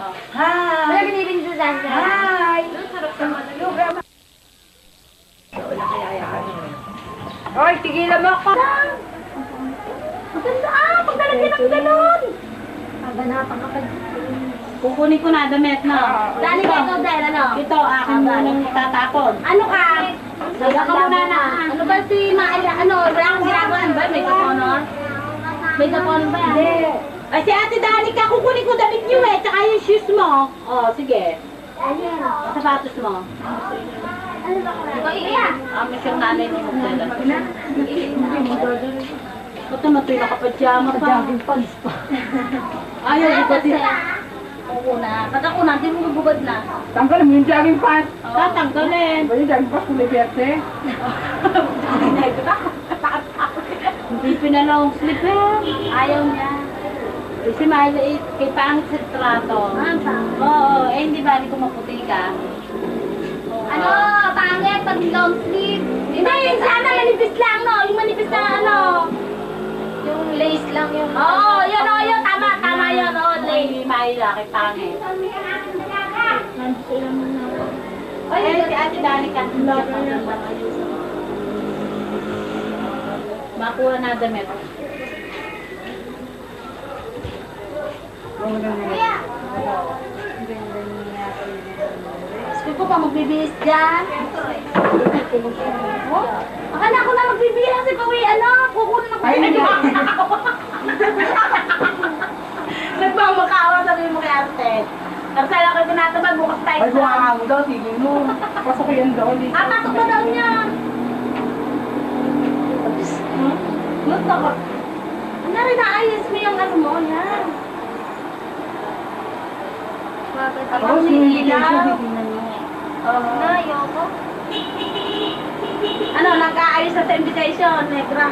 F: Hi! Hi! Oy, tigilan mo ako!
D: Pagdalagyan ng ganun!
F: Kukunin ko na damit na.
D: Dali ka ikaw dahil ano?
F: Ito, akin munang tatapon.
D: Ano ka? Saga ka muna na. Ano ba si Maila? Ano? Wala kang ginagawa ba? May honor? May honor ba yan?
F: Hindi. Ay, si Ate Danica, kukunin ko damit niyo eh. Tsaka yung shoes mo. Oh, sige. Sapatos mo.
D: Ikaw iya.
F: Miss yung nanay ni Magdala. Ito na ito yung nakapadyama pa. Jogging pants pa. Ayaw, bubad din.
D: Oo na. Pag ako na, hindi mo bubad na.
B: Tanggalin mo yung jogging pants.
F: Tatanggalin.
B: Ba yung jogging pants kulay berte?
F: Hindi pinalong slip eh.
D: Ayaw niya.
F: Eh, si Myla, kay pangit sa trato. Oo, hindi ba ko maputi ka?
D: Ano? Pangit pag long sleeve. Hindi, sana manipis lang, no? Yung manipis na ano. Yung lace lang yung... Oo, yun, o, yun. Tama, tama yun. O, lace.
F: Hindi Myla, kay pangit.
D: Ay,
F: Si Ate Danica, makuha na damit.
D: kuya. Gusto ko pa magbibihis dyan. Akala ko na magbibihis si Pawi, ano? Kukunin ako.
F: Nagmamakawa, sabihin mo kay Arte. Nagsala ko yung pinatabag, bukas tayo
B: Ay, buwangan mo daw, tigil mo. Pasok ko yan daw.
D: Pasok na daw niya. Ano rin, naayos mo yung ano mo, yan.
F: Ako si Ilaw.
D: Na, ayoko.
F: Ano, nag-aayos na sa invitation, Negra.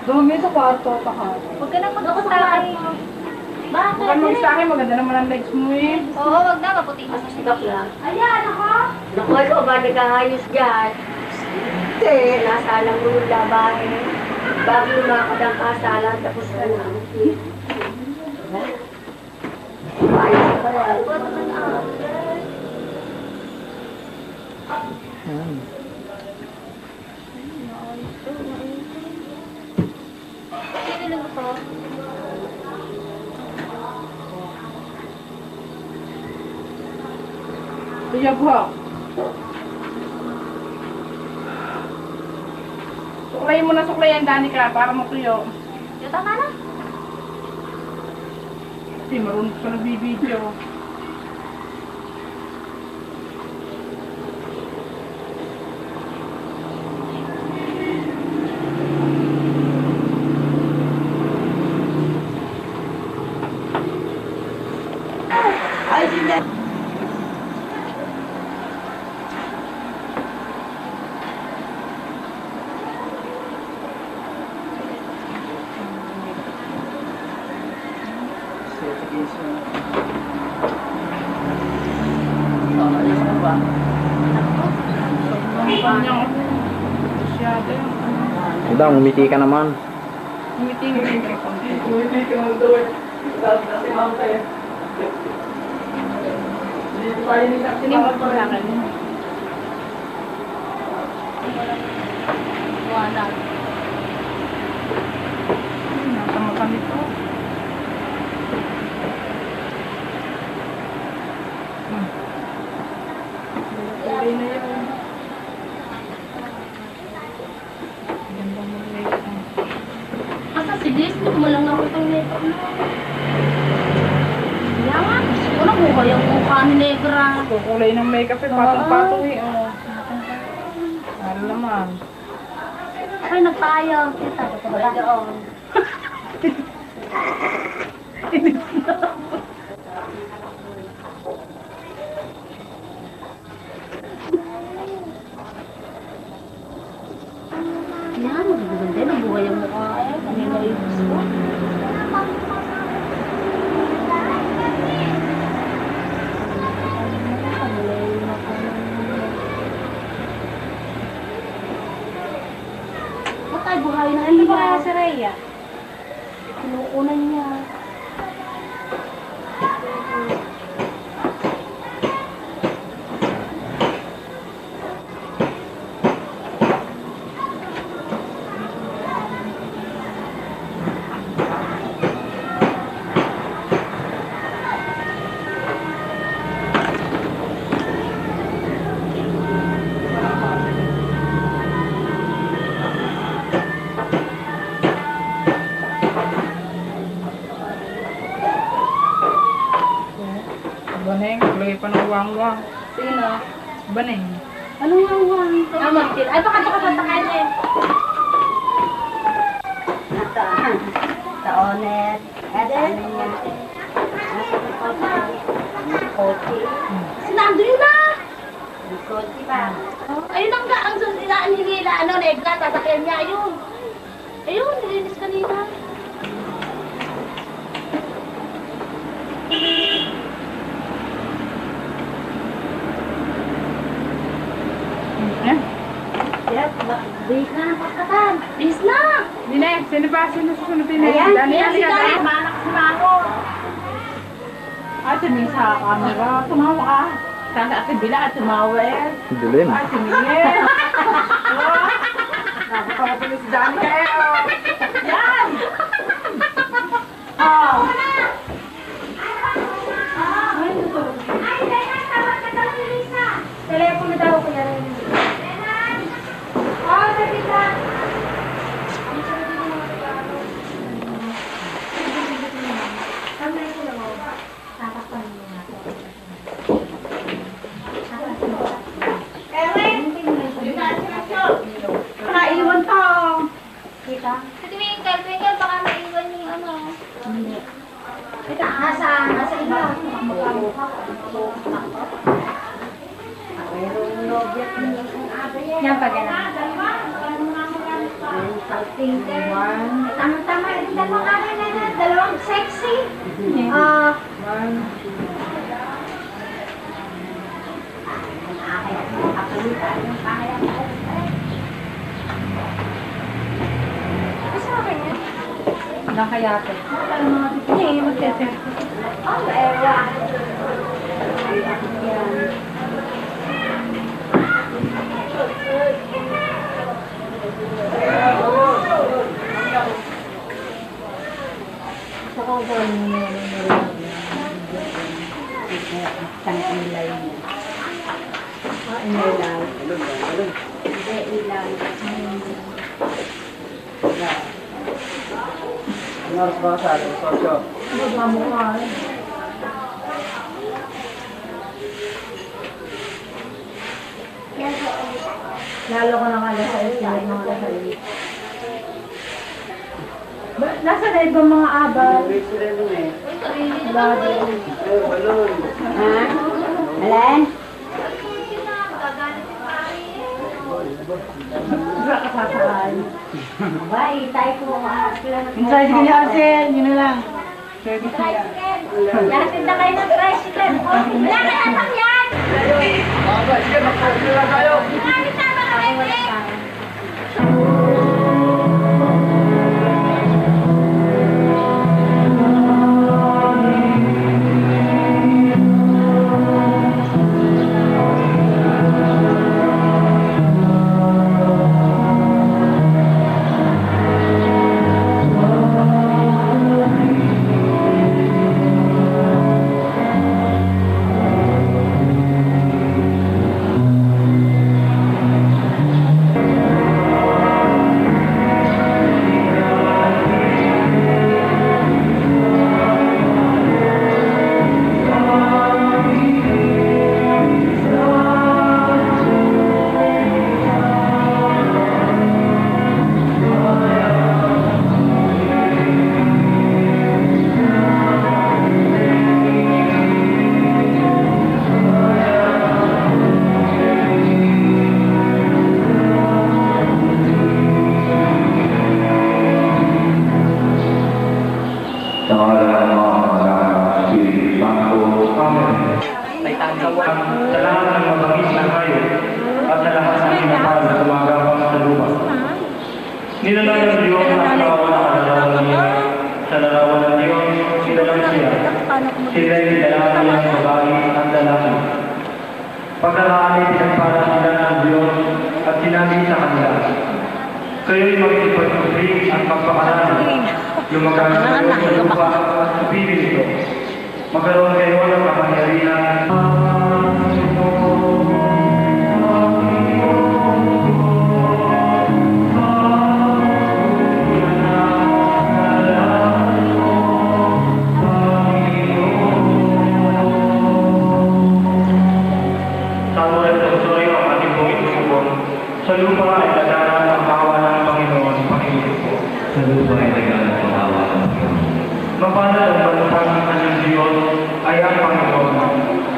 B: Dumami sa kwarto, taka.
D: Huwag ka nang mag-usay. Bakit?
B: Huwag mo sa akin, maganda naman ang legs mo eh.
D: Oo, wag na, maputi mo. Ayan, ako.
F: Naku, ikaw ba nag-aayos dyan? Hindi, nasalang mo yung labahin. Bago lumakad ang kasalan, tapos ka na. Ayos pa yan.
D: Sino lang ito?
B: Siya po. Suklayin mo na suklayan, Danica, para matuyo.
D: Yung tama na.
B: Kasi marunong ka nagbibideo.
G: Ay, hindi.
E: Udah, ngumiti ka naman.
B: Meeting.
A: Sinimot mo sa akin.
D: Wala.
B: Nasa mata nito. Kulay na yun. Ganda mo legs mo.
F: Des, hindi mo lang ako itong neto. Kaya nga, gusto ko na buhay ang mukha ni Negra.
B: Kukulay ng makeup eh, patong-patong eh. Oh. Ano naman?
F: Ay, nagpaayaw. Kita ko ba doon? Yan, magaganda na buhay ang mukha. Kanina yung gusto. Ba't tayo buhay na
D: Ano
F: niya?
D: ba si Rhea?
F: Kinuunan niya.
B: Baneng, lagay pa ng wang-wang.
F: Sino?
B: Baneng.
F: Anong wawang? Martin. Ay, baka sa kanya. Sa onet. Ede? Sinando yun na! Koti pa. Ayun ang susinaan nila, Negra, sasakyan niya, ayun. Ayun, nilinis kanina.
B: Eh?
F: Yes, bihis na ng pagkatan. Bihis na!
B: Dine, sino ba? Sino susunodin na?
F: Ayan,
B: Dani,
F: ayan si
B: halika
F: Dani.
B: na.
F: Manak si Mako.
B: Ay, tumingin sa camera. Tumawa ka. Sana at bila at tumawa eh.
E: Dilim.
B: Ay, tumingin. Nakapagpapin si Dani kayo. Yan! Oh.
F: Telepono daw ko na rin. Oh, sabi ka.
B: Naiwan pa.
F: Kita?
D: Twinkle, baka maiwan yung ano.
F: Hindi. Kita, nasa iba. Yan pa ganun. Tama-tama rin dalawang akin na dalawang sexy.
A: Nakayate.
F: Hindi, mag-test. Oh, ewa.
A: Saka ko ano mo na yung
F: Tang-ilay niya.
A: inilay.
F: Hindi, ilaw.
E: Ano ba sa atin? Sosyo.
A: Lalo ko nang alas sa isinag ng alas sa Nasa na ibang mga abal? Wala din.
F: Ha? Alan?
A: Wala ka sasakay.
F: Bye, tayo ko.
A: Inside ka niya, Arcel. Yun na lang. Service niya.
F: Lahatid na kayo ng tricycle. Wala ka natak yan!
E: Sige, magpapagod lang tayo.
F: Ginamit na mga electric!
H: Nilalang ng Diyos ang kawan ng kalarawan niya. Sa larawan ng Diyos, sinalang siya. Sila ay nilalang niyang babae ang lalaki. Pagkalaan ay pinagpala sila ng Diyos at sinabi sa kanila, kayo'y magsipag-supli ang pagpakalaan. Lumagang kayo sa lupa at supili nito. Magkaroon kayo ng kapangyarihan. Sa lupa ay nagana ang kawa ng Panginoon, Panginoon ko.
C: Sa lupa ay nagana ang kawa ng Panginoon.
H: Mapalad ang bansang ng kanyang Diyos ay ang Panginoon.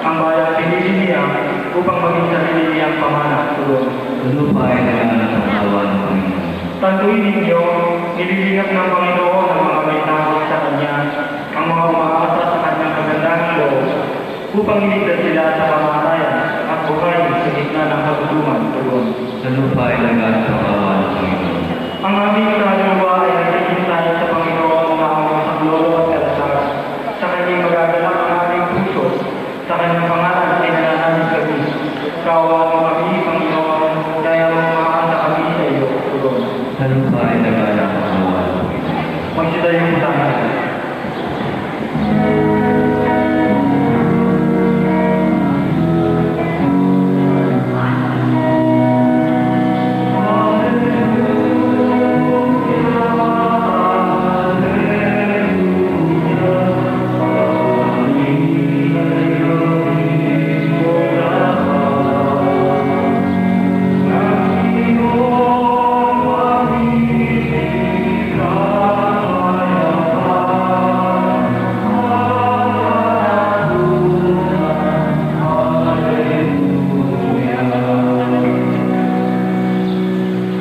H: Ang bayang pinili niya upang maging sarili niyang pamana.
C: Sa lupa ay nagana ang kawa ng Panginoon.
H: Tantuin ninyo, nililingap ng Panginoon ang mga may takot sa Kanya, ang mga umaasa sa Kanyang kagandahan loob, upang iligtas sila sa kamatayan at buhay sa gitna ng kagutuman.
C: Sa lupa ay nagana ang kawa ng Panginoon.
H: Ang aming kaluluwa ay nagkikintay sa Panginoon na ang masaglolo at kalasag. Sa kanyang magagalak ang aming puso, sa kanyang pangalan ay nananalig kami. Kaawaan mo kami, Panginoon, dahil umaasa kami sa iyo.
C: Sa lupa ay nagana ang kawa ng Panginoon.
H: Magsitayo mo tayo.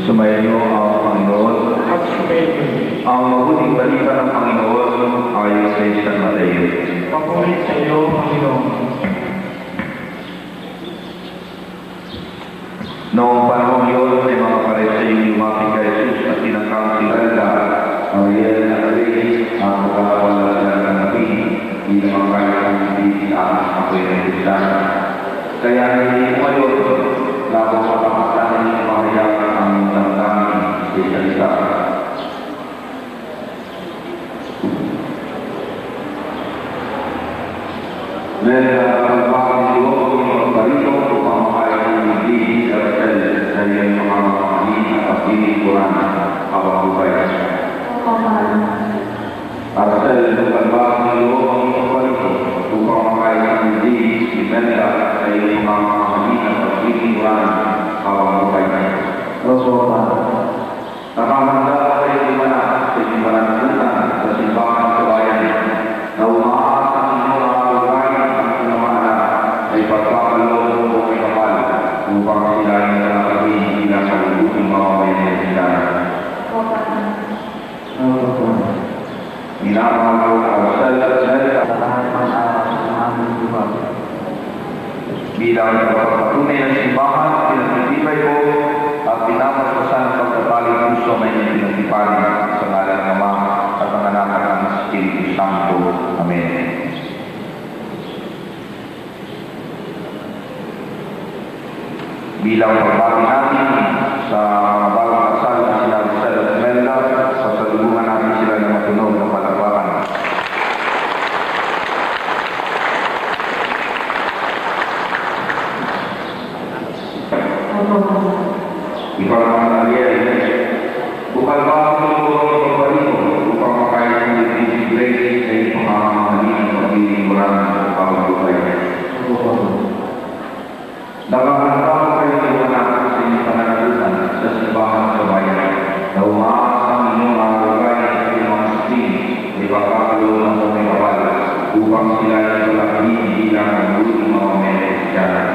I: Sumayayo ang Panginoon at sumayayo. Ang mabuting balita ng Panginoon ayon sa San Mateo.
H: Papulit sa iyo, Panginoon.
I: Noong panahon yun, may mga Pariseo lumapit kay Jesus at tinangkang silala ang riyan na gabi ang magkakawala sila ng gabi bilang ang kanyang hindi ang ako'y nagsisan. Kaya hindi mo yun, lago sa pangkatan ng pangyayakan ang damdamin sa isa-isa. Dahil nagpapakang siyo kung yung magbarito upang makaya ng hindi Aracel sa iyong mga makahin at pagdinikuran habang bubay. Aracel, nagpapakang siyo kung yung magbarito upang makaya ng hindi Imelda sa iyong mga makahin at pagdinikuran habang bubay. Nakamanda kayo di mana sa inyong pananagutan sa simbahan sa bayan na umaasa ang mga alugay ang pinamana ay pagpakaloob o may kapal upang sila ay nakakabing bilang kalubuting mga may nesidahan. Minamahal ang sal-sal sa lahat ng araw ng aming buwan. Bilang pagpapatunay ng simbahan, pinagtitibay ko at pinapagpasan ang pagkatali puso may pinagtipali sa ngalan ng Ama at ng Anak at ng Espiritu Santo. Amen. Bilang pagbati natin sa mga bagong kasal na sila Aracel at Imelda, sasalubungan natin sila ng matunog ng palakpakan. Ipagmamalagay, bukal ba ang tulong ng pagbarito upang makain ng display sa iyong pangangamahalin ng pagdiniguran ang buhay. Nakakatawa kayo ng anak sa inyong pananagutan sa simbahan sa bayan na umaasa ang inyong alugay sa inyong mga siting na ipagkakaloon ng may kapal upang sila ay palakihin bilang ang buong mga may Kristiyanan.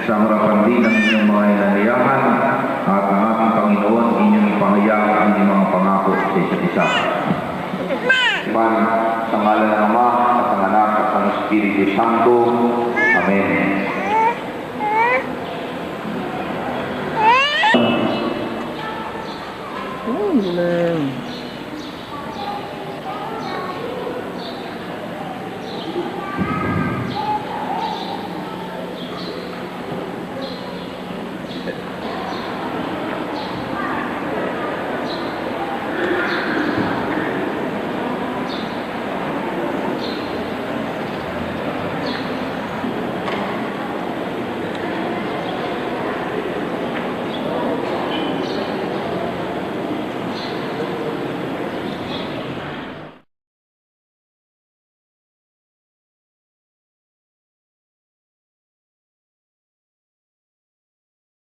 I: Sa harapan din ng inyong mga inanayahan at ang ating Panginoon inyong ipangayag ang inyong mga pangako sa isa't isa. Sa ngalan ng Ama at ng Anak at ng Espiritu Santo.